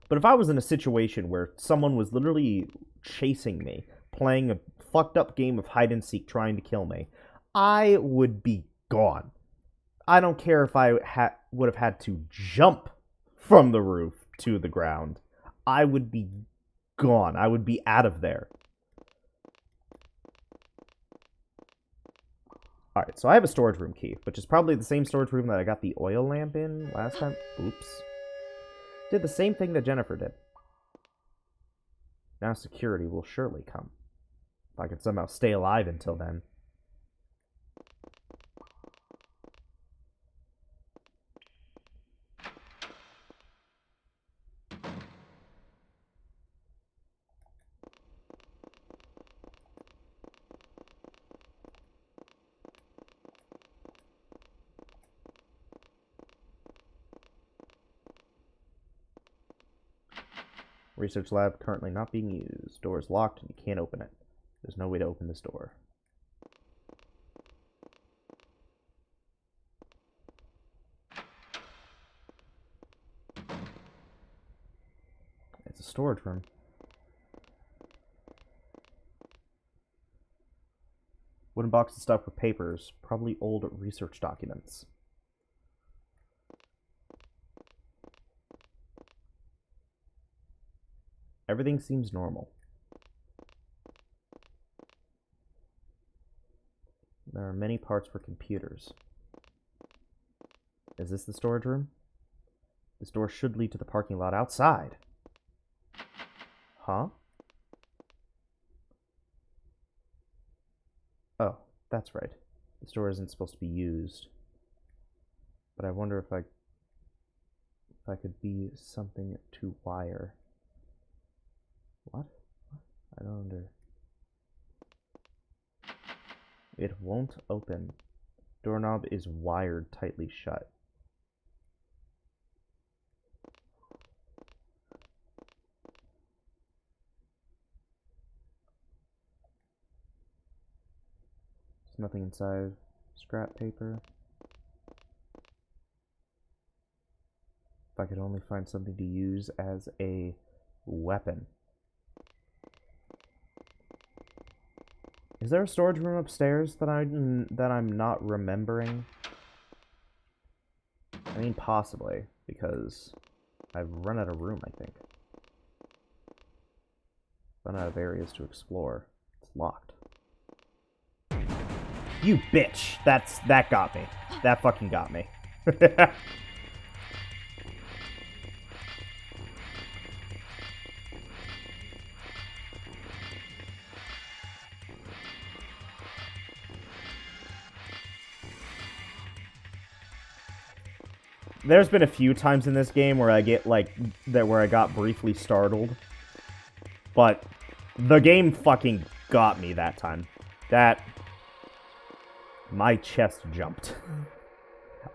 But if I was in a situation where someone was literally chasing me, playing a fucked up game of hide and seek trying to kill me, I would be gone. I don't care if I would have had to jump from the roof to the ground. I would be gone. I would be out of there. Alright, so I have a storage room key, which is probably the same storage room that I got the oil lamp in last time. Oops. Did the same thing that Jennifer did. Now security will surely come. If I could somehow stay alive until then. Research lab currently not being used. Door is locked and you can't open it. There's no way to open this door. It's a storage room. Wooden box is stuffed with papers, probably old research documents. Everything seems normal. There are many parts for computers. Is this the storage room? This door should lead to the parking lot outside. Huh? Oh, that's right. This door isn't supposed to be used. But I wonder if I could be something to wire. What? I don't under... It won't open. Doorknob is wired tightly shut. There's nothing inside. Scrap paper. If I could only find something to use as a weapon. Is there a storage room upstairs that I'm not remembering? I mean, possibly, because I've run out of room, I think. Run out of areas to explore. It's locked. You bitch! That got me. That fucking got me. there's been a few times in this game where I get, like, where I got briefly startled. But the game fucking got me that time. My chest jumped.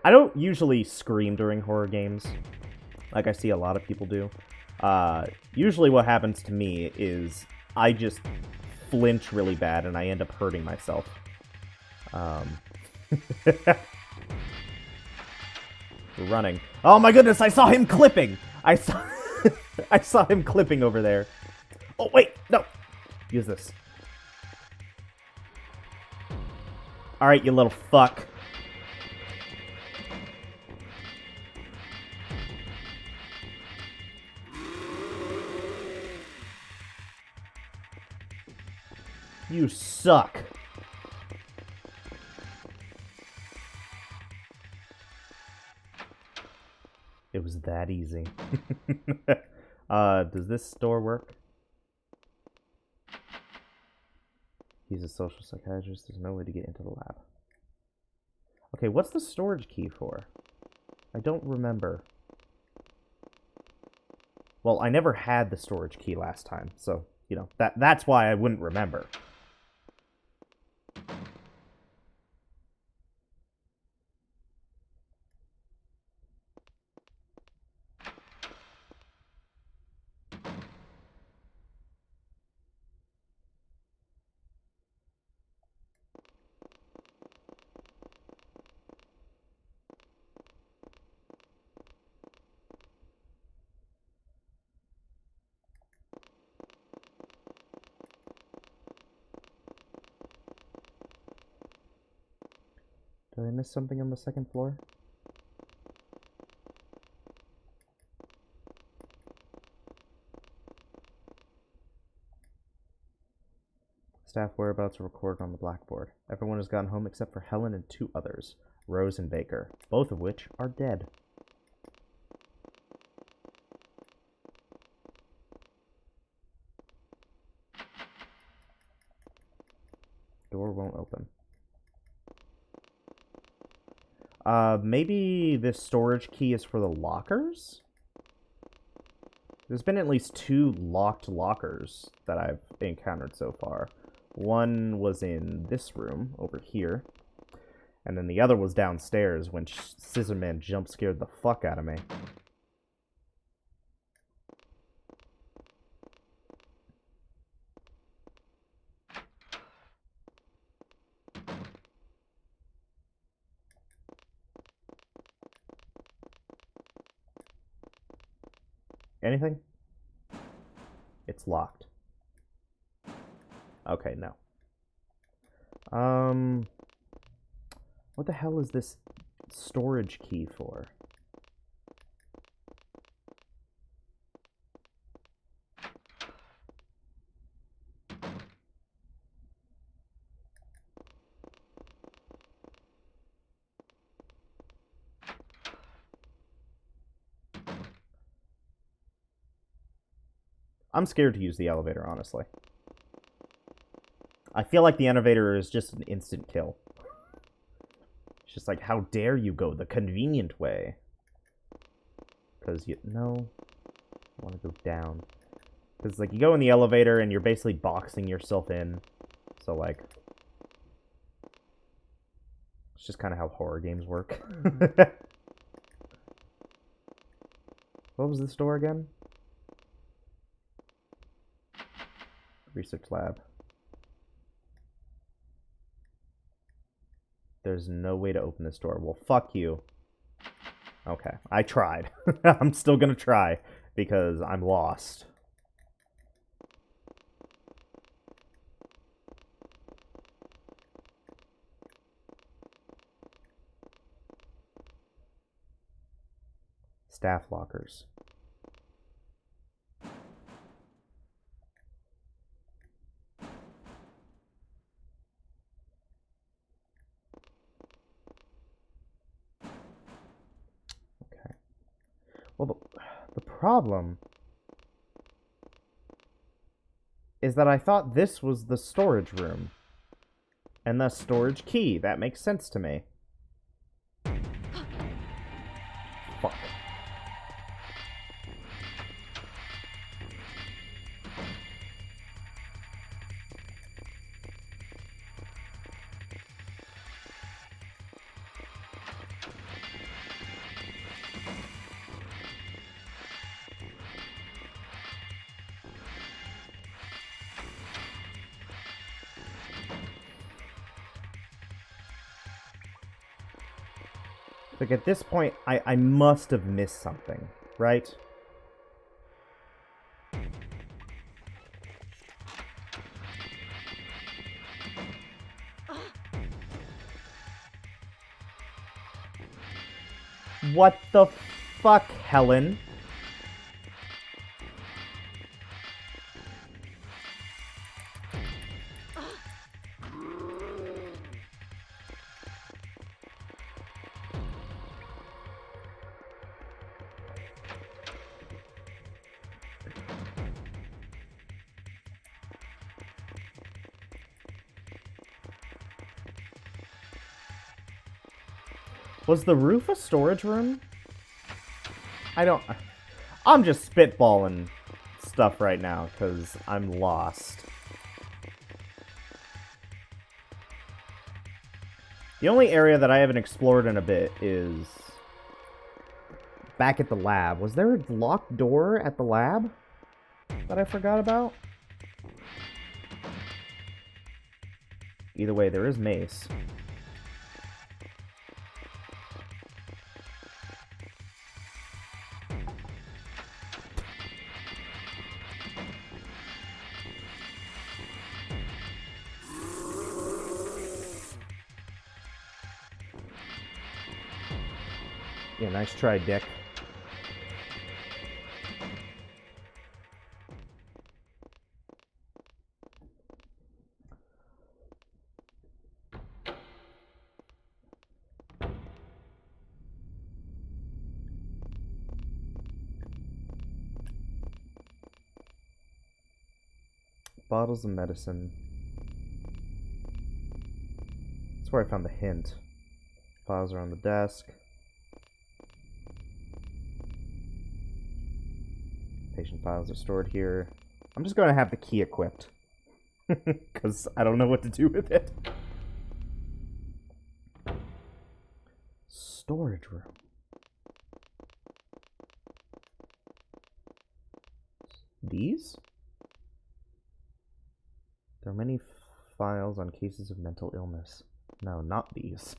I don't usually scream during horror games, like I see a lot of people do. Usually what happens to me is I just flinch really bad and I end up hurting myself. We're running. Oh my goodness, I saw him clipping! I saw him clipping over there. Oh, wait, no! Use this. Alright, you little fuck. You suck. It was that easy. Does this door work? He's a social psychiatrist. There's no way to get into the lab. Okay, what's the storage key for? I don't remember. Well, I never had the storage key last time, so, you know, that's why I wouldn't remember. Did I miss something on the second floor? Staff whereabouts are recorded on the blackboard. Everyone has gone home except for Helen and 2 others, Rose and Baker, both of which are dead. Door won't open. Maybe this storage key is for the lockers? There's been at least 2 locked lockers that I've encountered so far. One was in this room, over here. And then the other was downstairs when Scissorman jump scared the fuck out of me. Anything? It's locked. Okay, no. What the hell is this storage key for? I'm scared to use the elevator, honestly. I feel like the elevator is just an instant kill. It's just like, how dare you go the convenient way? Because no. I want to go down. Because, like, you go in the elevator and you're basically boxing yourself in. So, like, it's just kind of how horror games work. What was this door again? Research lab. There's no way to open this door. Well, fuck you. Okay, I tried. I'm still gonna try, because I'm lost. Staff lockers. Well, the problem is that I thought this was the storage room. And the storage key. That makes sense to me. Fuck. Like, at this point, I must have missed something, right? What the fuck, Helen? Was the roof a storage room? I'm just spitballing stuff right now because I'm lost. The only area that I haven't explored in a bit is back at the lab. Was there a locked door at the lab that I forgot about? Either way, there is mace. Yeah, nice try, Dick. Bottles of medicine. That's where I found the hint. Files are on the desk. Patient files are stored here. I'm just going to have the key equipped. Because I don't know what to do with it. Storage room. These? There are many files on cases of mental illness. No, not these.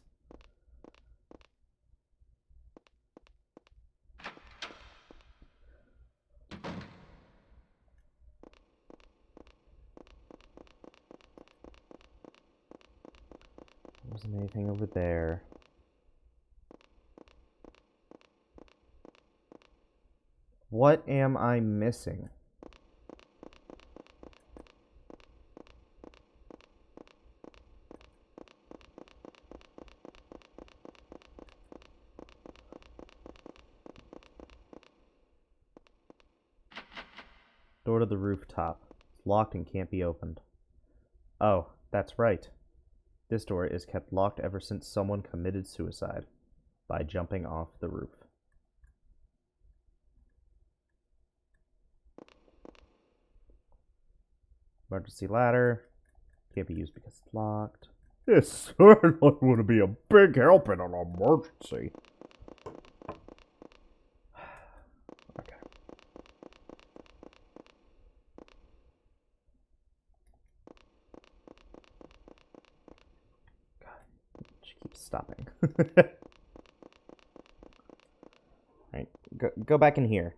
There wasn't anything over there. What am I missing? Door to the rooftop. It's locked and can't be opened. Oh, that's right. This door is kept locked ever since someone committed suicide by jumping off the roof. Emergency ladder. Can't be used because it's locked. This certainly would be a big help in an emergency. Okay. God, she keeps stopping. Alright, go back in here.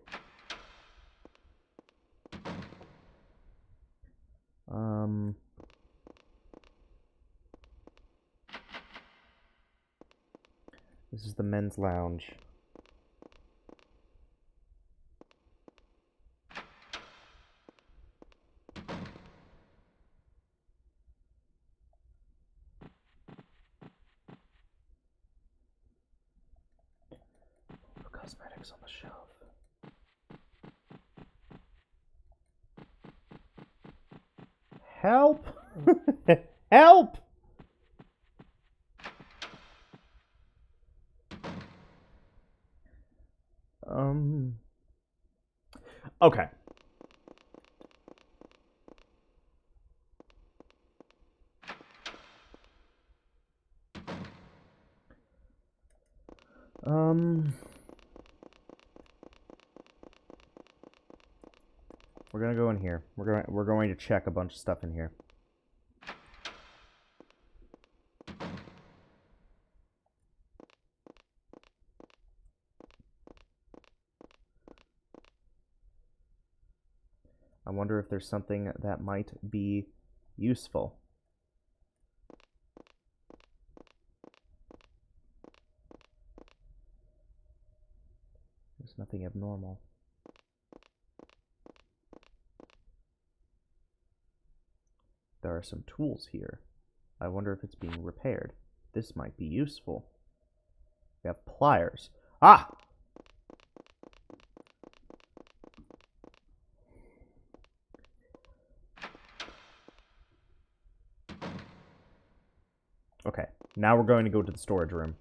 This is the men's lounge. Cosmetics on the shelf. Help! Help! Okay. We're gonna go in here. We're going to check a bunch of stuff in here. I wonder if there's something that might be useful. There's nothing abnormal. There are some tools here. I wonder if it's being repaired. This might be useful. We have pliers. Ah! Okay, now we're going to go to the storage room.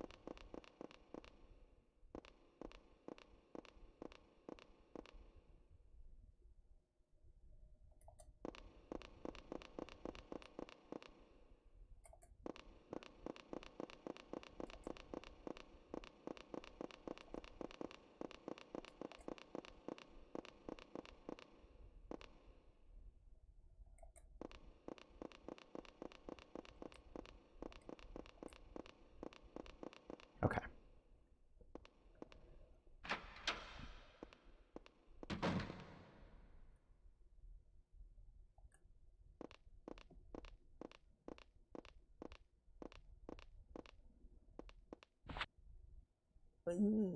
Okay.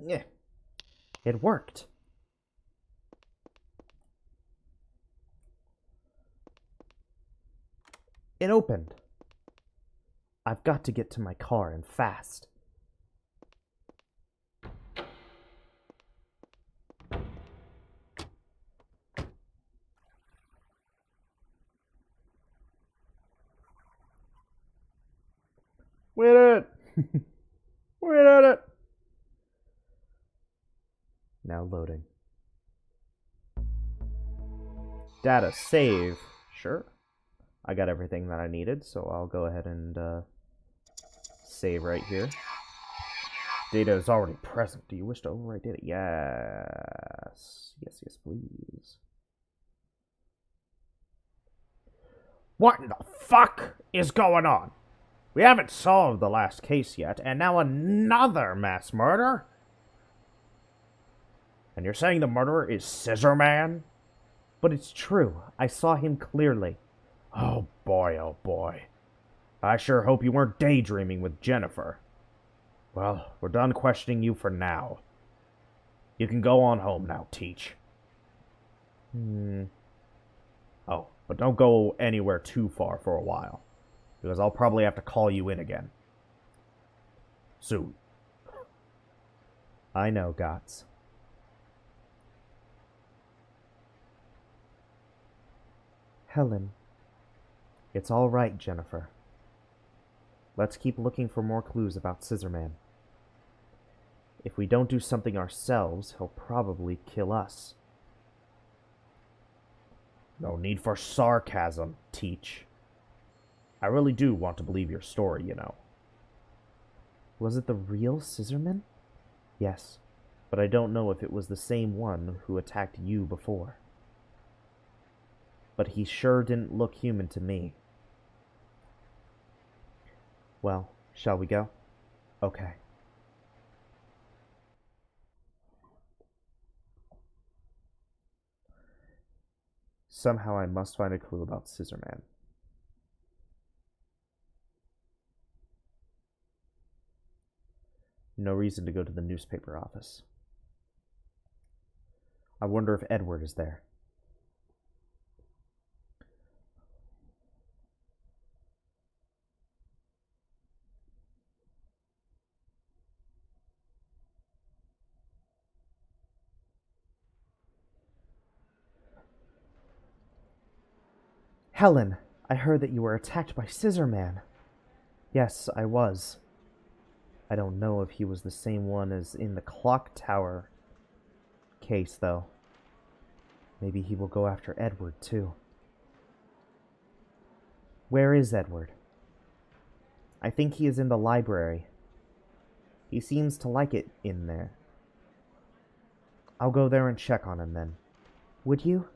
Yeah. It worked. It opened. I've got to get to my car and fast. We did it! We did it! Now loading. Data save. Sure. I got everything that I needed, so I'll go ahead and save right here. Data is already present. Do you wish to overwrite data? Yes. Yes, yes, please. What in the fuck is going on? We haven't solved the last case yet, and now another mass murder? And you're saying the murderer is Scissor Man? But it's true. I saw him clearly. Oh boy. I sure hope you weren't daydreaming with Jennifer. Well, we're done questioning you for now. You can go on home now, Teach. Oh, but don't go anywhere too far for a while, because I'll probably have to call you in again. Soon. I know, Gots. Helen. It's all right, Jennifer. Let's keep looking for more clues about Scissor Man. If we don't do something ourselves, he'll probably kill us. No need for sarcasm, Teach. I really do want to believe your story, you know. Was it the real Scissorman? Yes, but I don't know if it was the same one who attacked you before. But he sure didn't look human to me. Well, shall we go? Okay. Somehow I must find a clue about Scissor Man. No reason to go to the newspaper office. I wonder if Edward is there. Helen, I heard that you were attacked by Scissor Man. Yes, I was. I don't know if he was the same one as in the clock tower case, though. Maybe he will go after Edward, too. Where is Edward? I think he is in the library. He seems to like it in there. I'll go there and check on him then. Would you?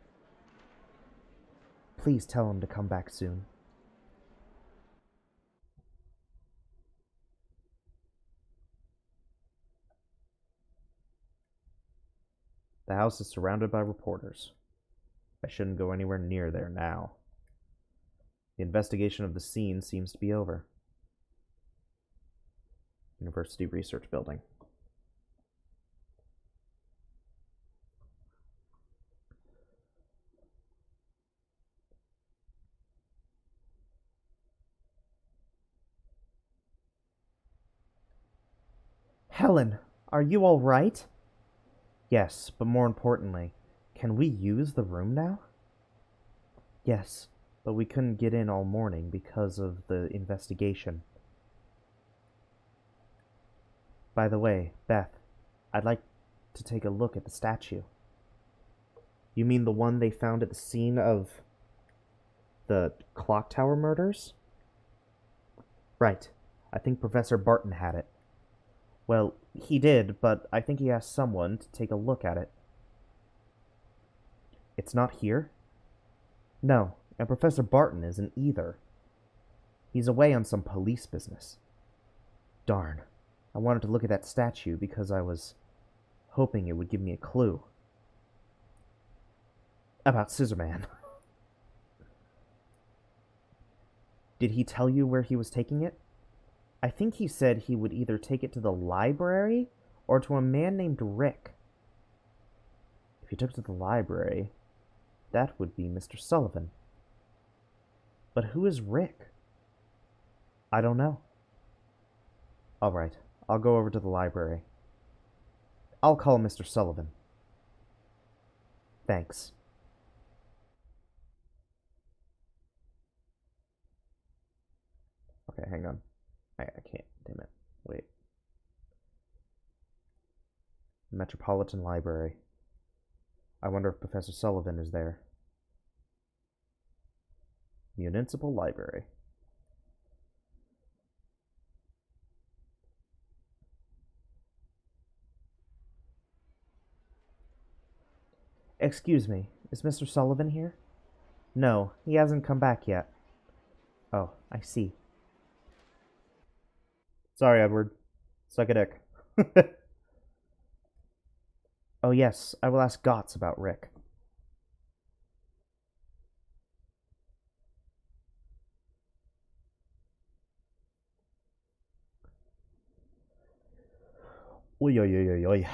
Please tell him to come back soon. The house is surrounded by reporters. I shouldn't go anywhere near there now. The investigation of the scene seems to be over. University Research Building. Helen, are you all right? Yes, but more importantly, can we use the room now? Yes, but we couldn't get in all morning because of the investigation. By the way, Beth, I'd like to take a look at the statue. You mean the one they found at the scene of the clock tower murders? Right. I think Professor Barton had it. Well, he did, but I think he asked someone to take a look at it. It's not here? No, and Professor Barton isn't either. He's away on some police business. Darn. I wanted to look at that statue because I was hoping it would give me a clue. About Scissor-Man. Did he tell you where he was taking it? I think he said he would either take it to the library or to a man named Rick. If he took it to the library, that would be Mr. Sullivan. But who is Rick? I don't know. All right, I'll go over to the library. I'll call Mr. Sullivan. Thanks. Okay, hang on. I can't. Damn it. Wait. Metropolitan Library. I wonder if Professor Sullivan is there. Municipal Library. Excuse me, is Mr. Sullivan here? No, he hasn't come back yet. Oh, I see. Sorry, Edward. Suck a dick. Oh yes, I will ask Gotts about Rick. Oi, oi, oi, oi, oi.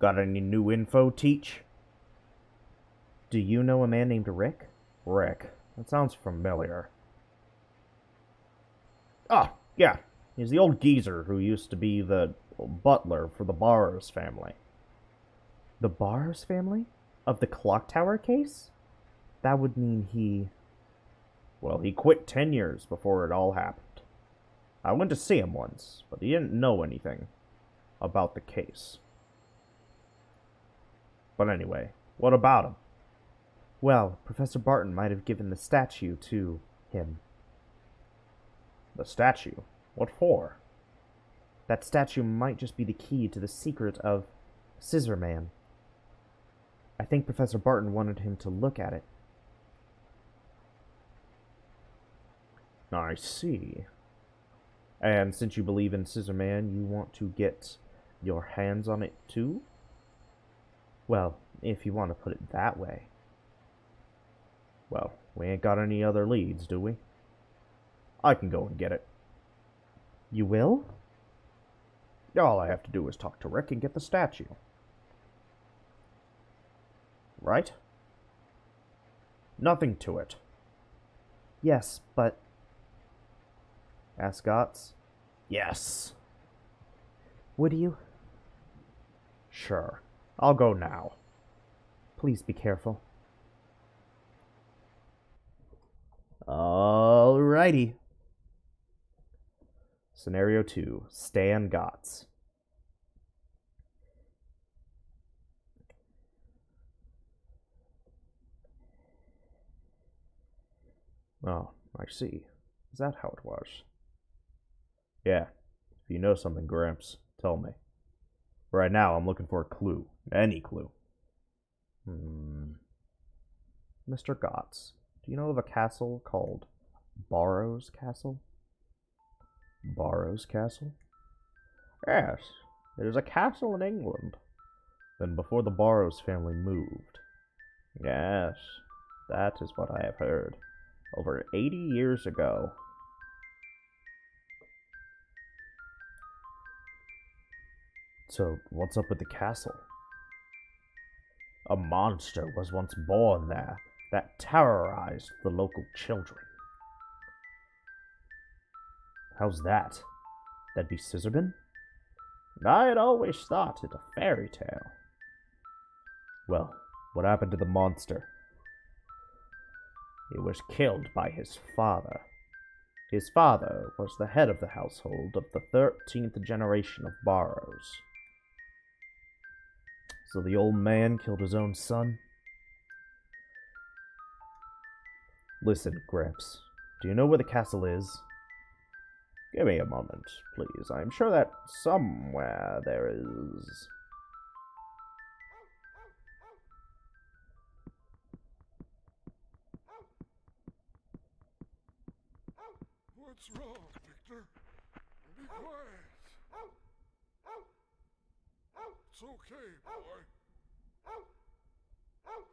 Got any new info, Teach? Do you know a man named Rick? Rick. That sounds familiar. Ah, yeah. He's the old geezer who used to be the butler for the Barrs family. The Barrs family? Of the clock tower case? That would mean he... Well, he quit 10 years before it all happened. I went to see him once, but he didn't know anything about the case. But anyway, what about him? Well, Professor Barton might have given the statue to him. The statue? What for? That statue might just be the key to the secret of Scissor-Man. I think Professor Barton wanted him to look at it. I see. And since you believe in Scissor-Man, you want to get your hands on it too? Well, if you want to put it that way. Well, we ain't got any other leads, do we? I can go and get it. You will? All I have to do is talk to Rick and get the statue. Right? Nothing to it. Yes, but... Ask Gotts? Yes. Would you? Sure. I'll go now. Please be careful. Alrighty. Scenario 2. Stan Gotts. Oh, I see. Is that how it was? Yeah. If you know something, Gramps, tell me. Right now, I'm looking for a clue. Any clue. Mr. Gotts, do you know of a castle called Barrow's Castle? Barrow's Castle? Yes, it is a castle in England. Then before the Barrows family moved. Yes, that is what I have heard. Over 80 years ago. So, what's up with the castle? A monster was once born there that terrorized the local children. How's that? That'd be Scissorbin? I had always thought it a fairy tale. Well, what happened to the monster? He was killed by his father. His father was the head of the household of the 13th generation of Barrows. So the old man killed his own son? Listen, Gramps, do you know where the castle is? Give me a moment, please. I'm sure that somewhere there is... What's wrong, Victor? Be quiet. It's okay, boy.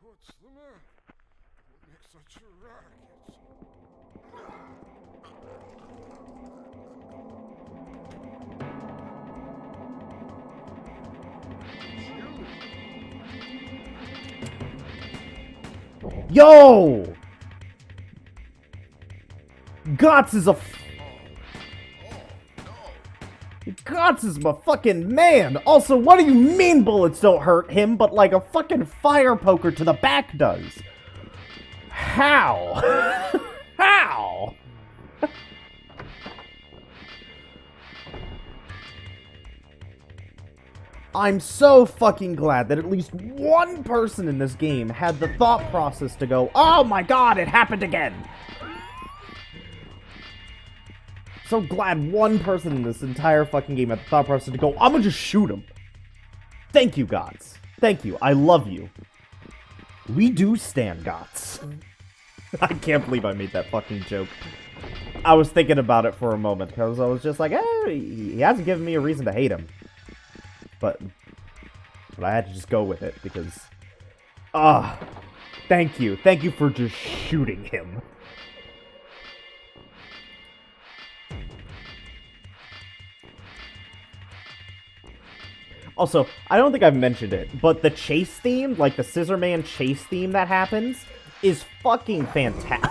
What's the matter? What makes such a racket? Yo! Gotts is a Gotts is my fucking man! Also, what do you mean bullets don't hurt him, but like a fucking fire poker to the back does? How? How? I'm so fucking glad that at least one person in this game had the thought process to go, oh my god, it happened again! So glad one person in this entire fucking game had the thought process to go, I'm gonna just shoot him. Thank you, Gotts. Thank you. I love you. We do stand Gotts. I can't believe I made that fucking joke. I was thinking about it for a moment, because I was just like, he hasn't given me a reason to hate him. But I had to just go with it, because... thank you. Thank you for just shooting him. Also, I don't think I've mentioned it, but the chase theme, like the Scissor Man chase theme that happens, is fucking fantastic.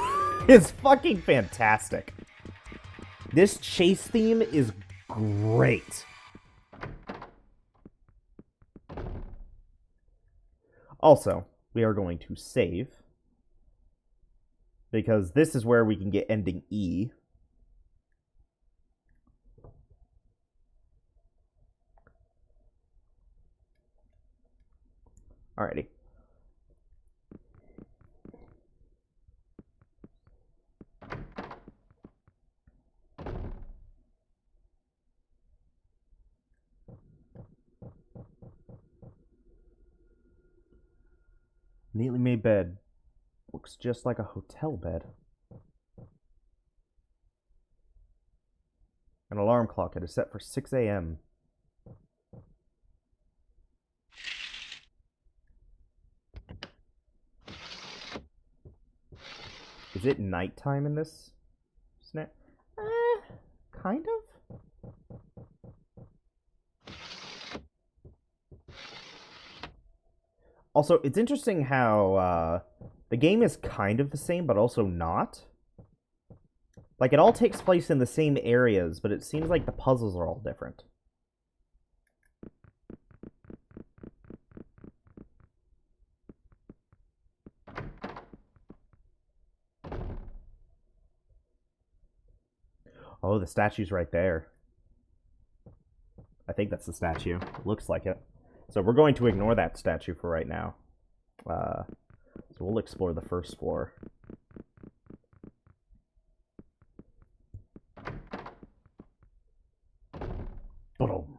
It's fucking fantastic. This chase theme is great. Also, we are going to save, because this is where we can get ending E. Alrighty. Neatly made bed. Looks just like a hotel bed. An alarm clock. It is set for 6 a.m. Is it nighttime in this snap? Kind of? Also, it's interesting how the game is kind of the same, but also not. Like, it all takes place in the same areas, but it seems like the puzzles are all different. Oh, the statue's right there. I think that's the statue. It looks like it. So we're going to ignore that statue for right now. So we'll explore the first floor. Boom.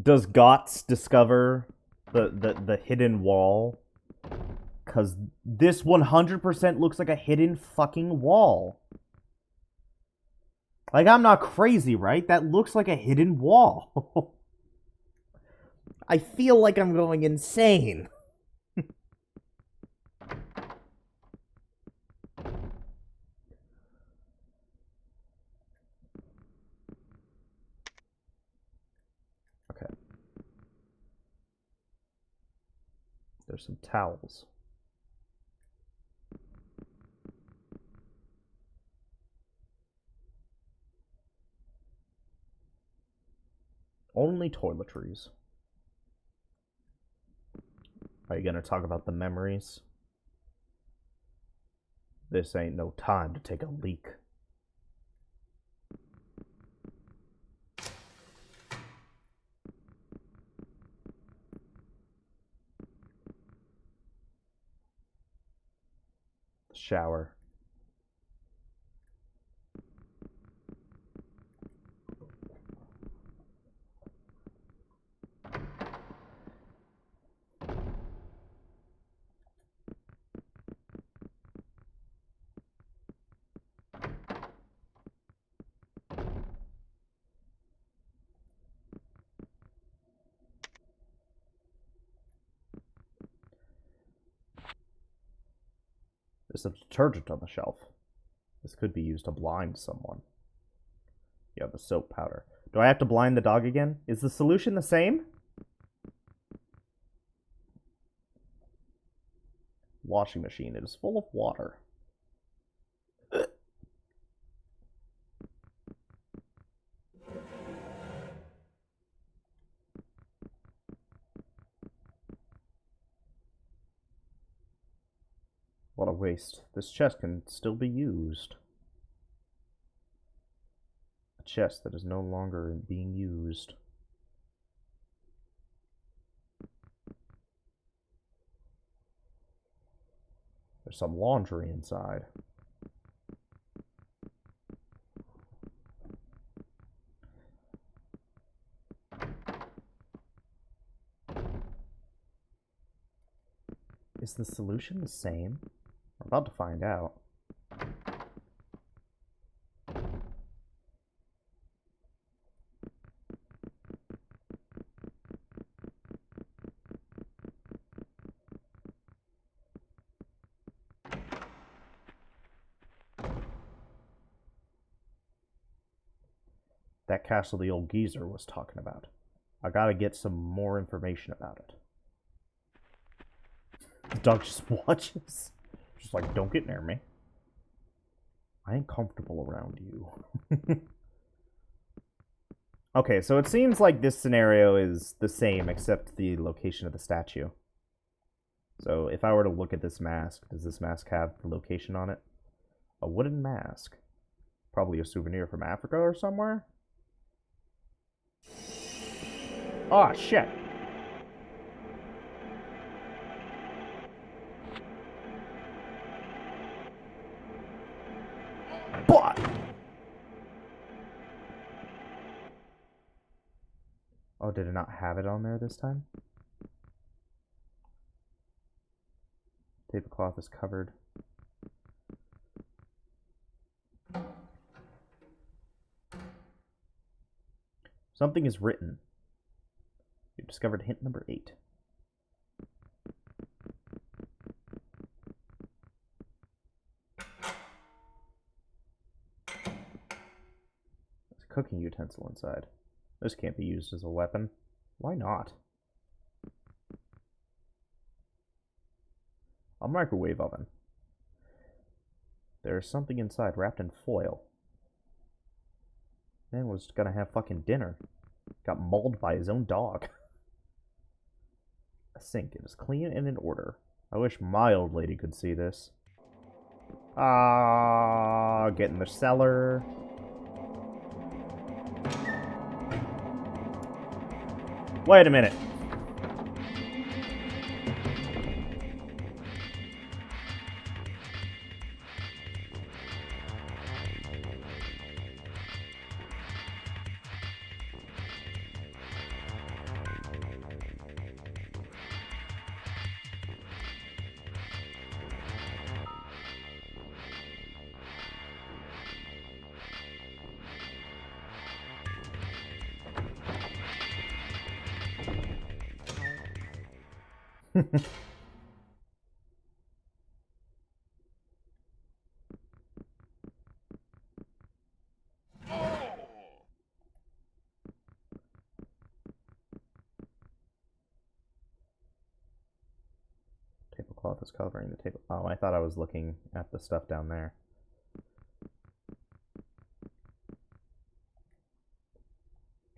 Does Gotts discover the hidden wall? Because this 100% looks like a hidden fucking wall. Like, I'm not crazy, right? That looks like a hidden wall. I feel like I'm going insane. Okay. There's some towels. Only toiletries. Are you gonna talk about the memories? This ain't no time to take a leak. Shower. There's some detergent on the shelf. This could be used to blind someone. You have the soap powder. Do I have to blind the dog again? Is the solution the same? Washing machine. It is full of water. What a waste. This chest can still be used. A chest that is no longer being used. There's some laundry inside. Is the solution the same? We're about to find out. That castle the old geezer was talking about. I gotta get some more information about it. The dog just watches. Just like, don't get near me. I ain't comfortable around you. Okay, so it seems like this scenario is the same except the location of the statue. So if I were to look at this mask, does this mask have the location on it? A wooden mask. Probably a souvenir from Africa or somewhere? Oh, shit. But oh, did it not have it on there this time? Tablecloth is covered. Something is written. You've discovered hint number 8. There's a cooking utensil inside. This can't be used as a weapon. Why not? A microwave oven. There's something inside wrapped in foil. Man was gonna have fucking dinner. Got mauled by his own dog. A sink. It is clean and in order. I wish my old lady could see this. Get in the cellar. Wait a minute. Tablecloth is covering the table. Oh, I thought I was looking at the stuff down there.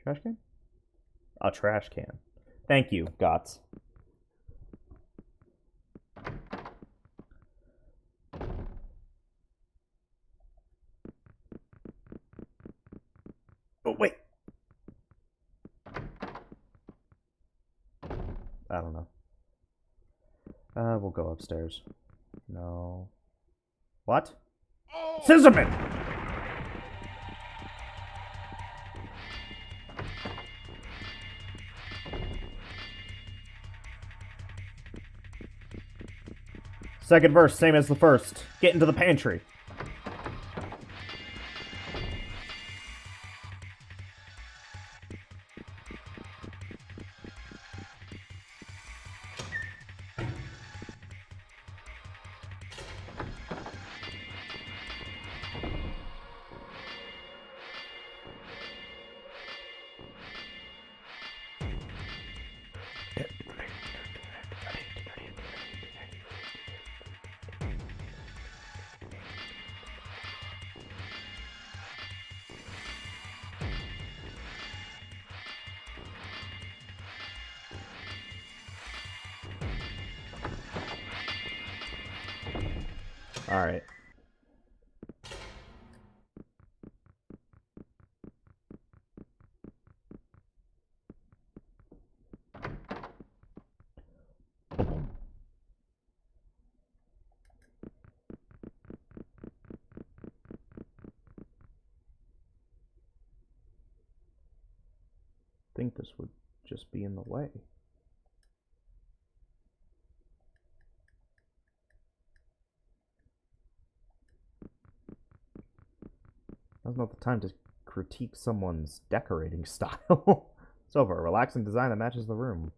Trash can? A trash can. Thank you, Gots. Oh, wait. I don't know. We'll go upstairs. No. What? Scissorman! Second verse, same as the first. Get into the pantry. All right. I think this would just be in the way. Now's not the time to critique someone's decorating style. It's over. A relaxing design that matches the room.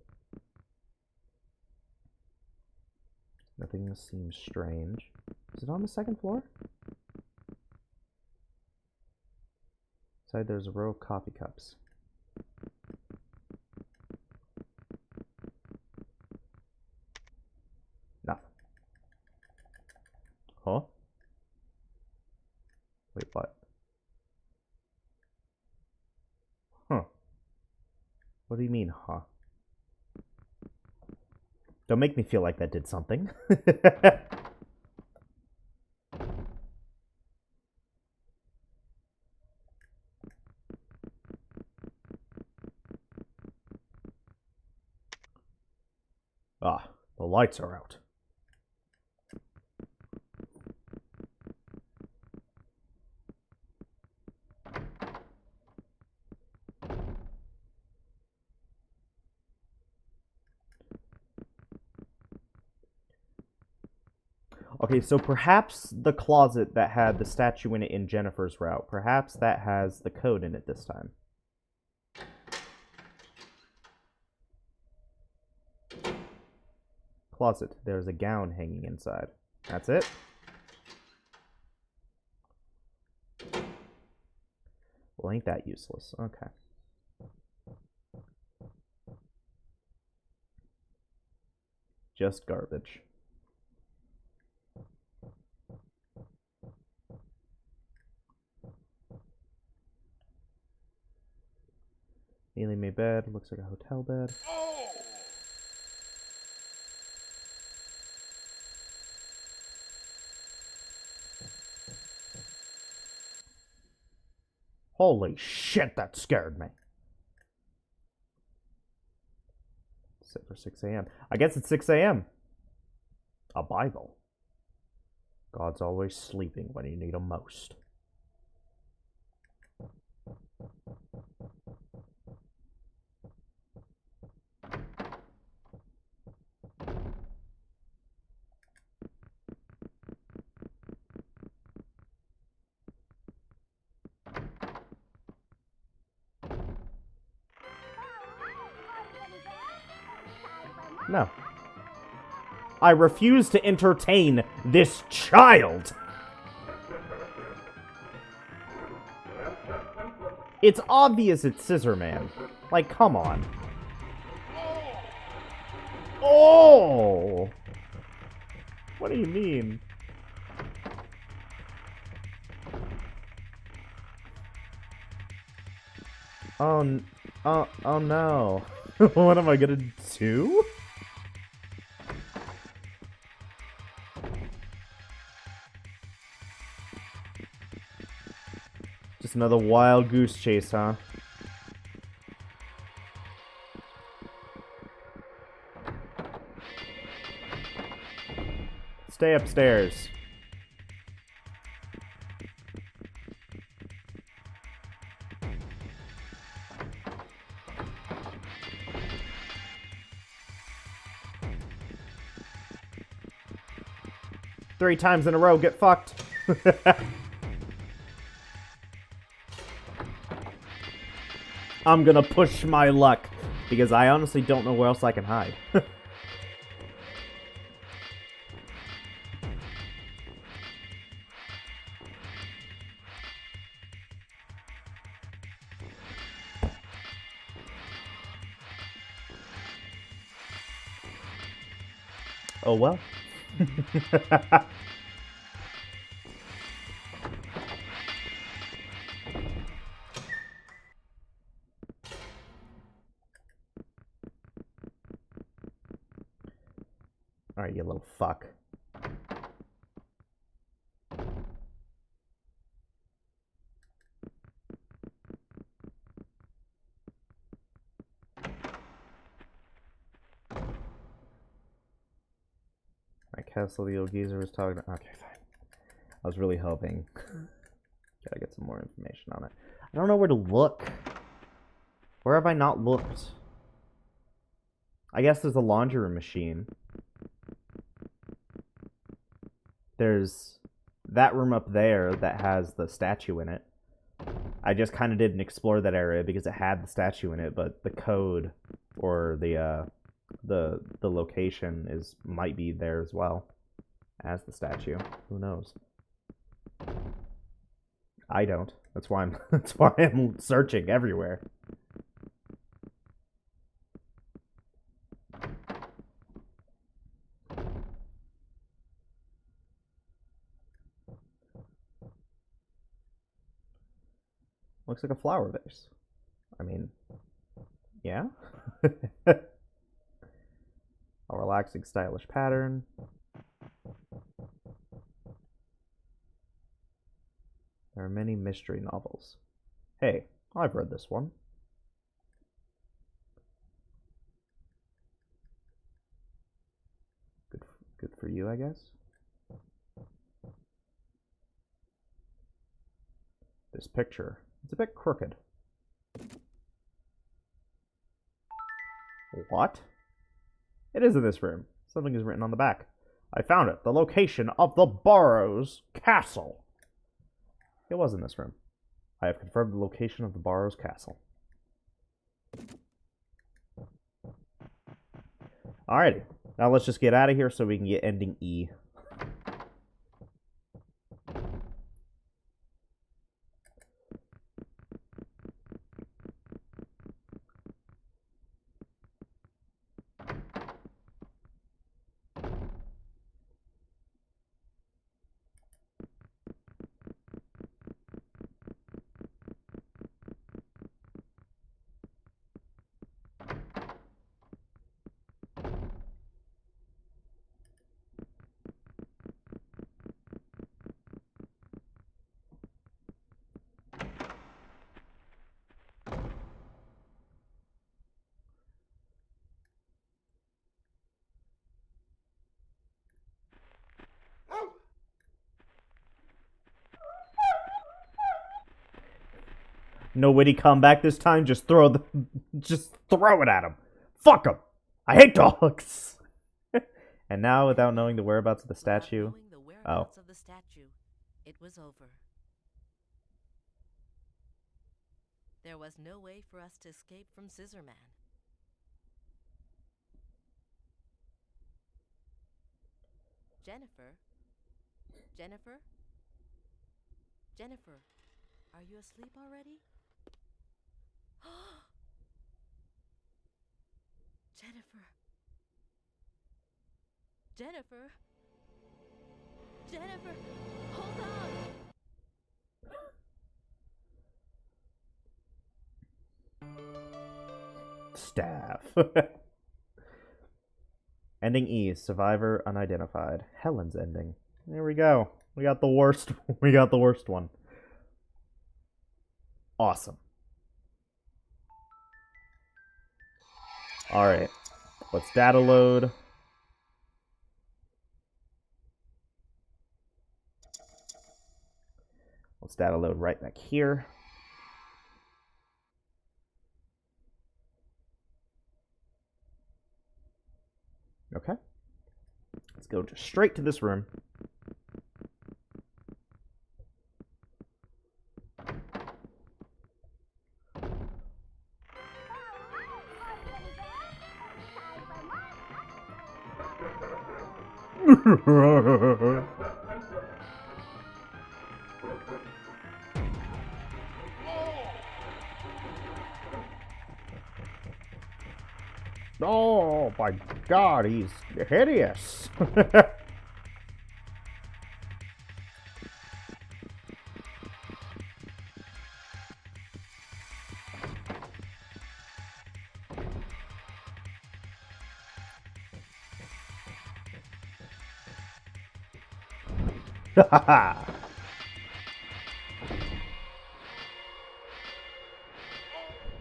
Nothing seems strange. Is it on the second floor? Inside there's a row of coffee cups. Nothing. Huh? Wait, what? Huh. What do you mean, huh? Don't make me feel like that did something. Ah, the lights are out. Okay, so perhaps the closet that had the statue in it in Jennifer's route, perhaps that has the code in it this time. Closet. There's a gown hanging inside. That's it? Well, ain't that useless. Okay. Just garbage. Neatly made bed. Looks like a hotel bed. Holy shit, that scared me. Set for 6 a.m. I guess it's 6 a.m. A Bible. God's always sleeping when you need him most. No. I refuse to entertain this child. It's obvious it's Scissor Man. Like, come on. Oh! What do you mean? Oh no. What am I gonna do? Just another wild goose chase, huh? Stay upstairs. Three times in a row, get fucked. I'm gonna push my luck, because I honestly don't know where else I can hide. Oh well. Alright, you little fuck. My castle, the old geezer was talking to... Okay, fine. I was really hoping. Gotta get some more information on it. I don't know where to look. Where have I not looked? I guess there's a laundry room machine. There's that room up there that has the statue in it. I just kind of didn't explore that area because it had the statue in it, but the code or the location might be there as well as the statue. Who knows? I don't. That's why I'm searching everywhere. Looks like a flower vase. I mean, yeah. A relaxing, stylish pattern. There are many mystery novels. Hey, I've read this one. Good for you, I guess. This picture, it's a bit crooked. What? It is in this room. Something is written on the back. I found it. The location of the Burrows Castle. It was in this room. I have confirmed the location of the Burrows Castle. Alrighty. Now let's just get out of here so we can get ending E. No witty comeback this time. Just throw it at him. Fuck him. I hate dogs. And now, without knowing the whereabouts of the statue. Of the statue, it was over. There was no way for us to escape from Scissor Man. Jennifer? Jennifer? Jennifer, are you asleep already? Jennifer. Jennifer. Jennifer, hold on. Staff. Ending E, survivor unidentified. Helen's ending. There we go. We got the worst. We got the worst one. Awesome. Alright. Let's data load. Let's data load right back here. Okay. Let's go just straight to this room. Oh my god, he's hideous.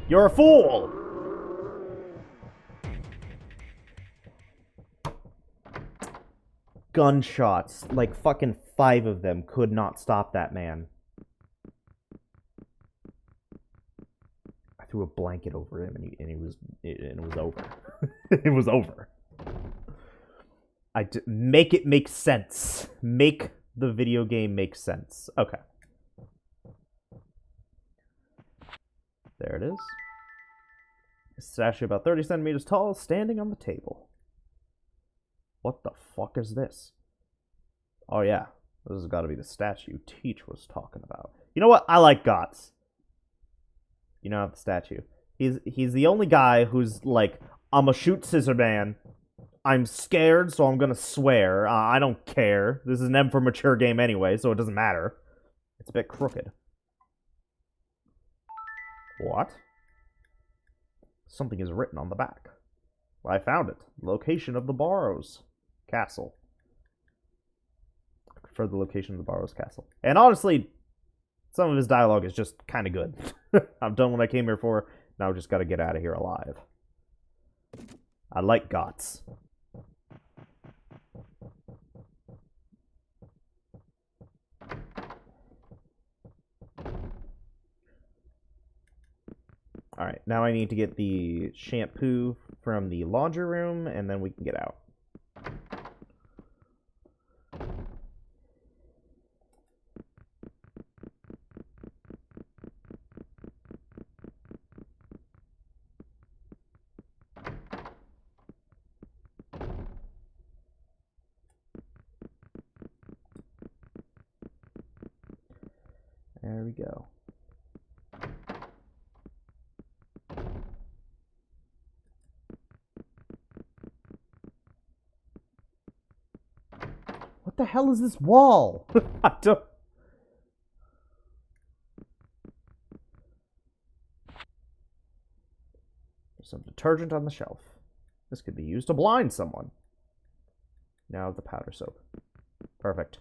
You're a fool! Gunshots, like fucking 5 of them, could not stop that man. I threw a blanket over him and it was over. It was over. Make it make sense. Make the video game make sense. Okay. There it is. A statue about 30 centimeters tall, standing on the table. What the fuck is this? Oh yeah, this has got to be the statue Teach was talking about. You know what? I like Gots. You know, the statue. He's the only guy who's like, I'm a shoot scissor man. I'm scared, so I'm gonna swear. I don't care. This is an M for mature game anyway, so it doesn't matter. It's a bit crooked. What? Something is written on the back. I found it. Location of the Barrows Castle. For the location of the Barrows Castle. And honestly, some of his dialogue is just kind of good. I've done what I came here for. Now I just got to get out of here alive. I like Gots. Alright, now I need to get the shampoo from the laundry room, and then we can get out. There we go. What the hell is this wall? I don't... There's some detergent on the shelf. This could be used to blind someone. Now the powder soap. Perfect.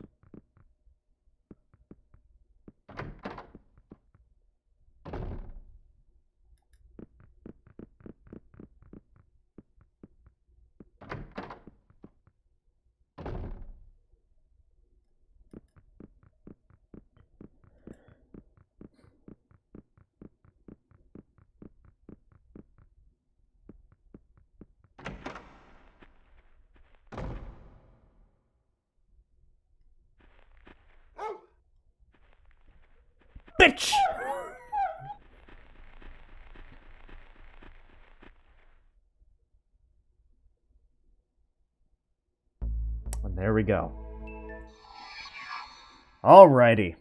Bitch! there we go. Alrighty.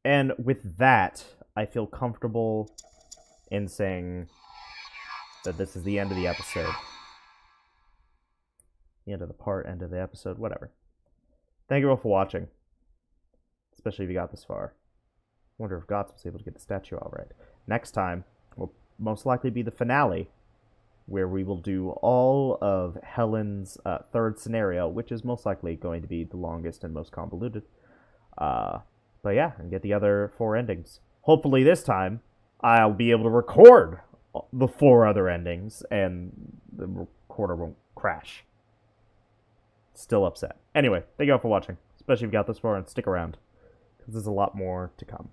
And with that, I feel comfortable in saying that this is the end of the episode. The end of the part, end of the episode, whatever. Thank you all for watching. Especially if you got this far. Wonder if Gots was able to get the statue all right. Next time will most likely be the finale, where we will do all of Helen's third scenario, which is most likely going to be the longest and most convoluted. But yeah, and get the other 4 endings. Hopefully this time, I'll be able to record the 4 other endings, and the recorder won't crash. Still upset. Anyway, thank you all for watching, especially if you got this far, and stick around, because there's a lot more to come.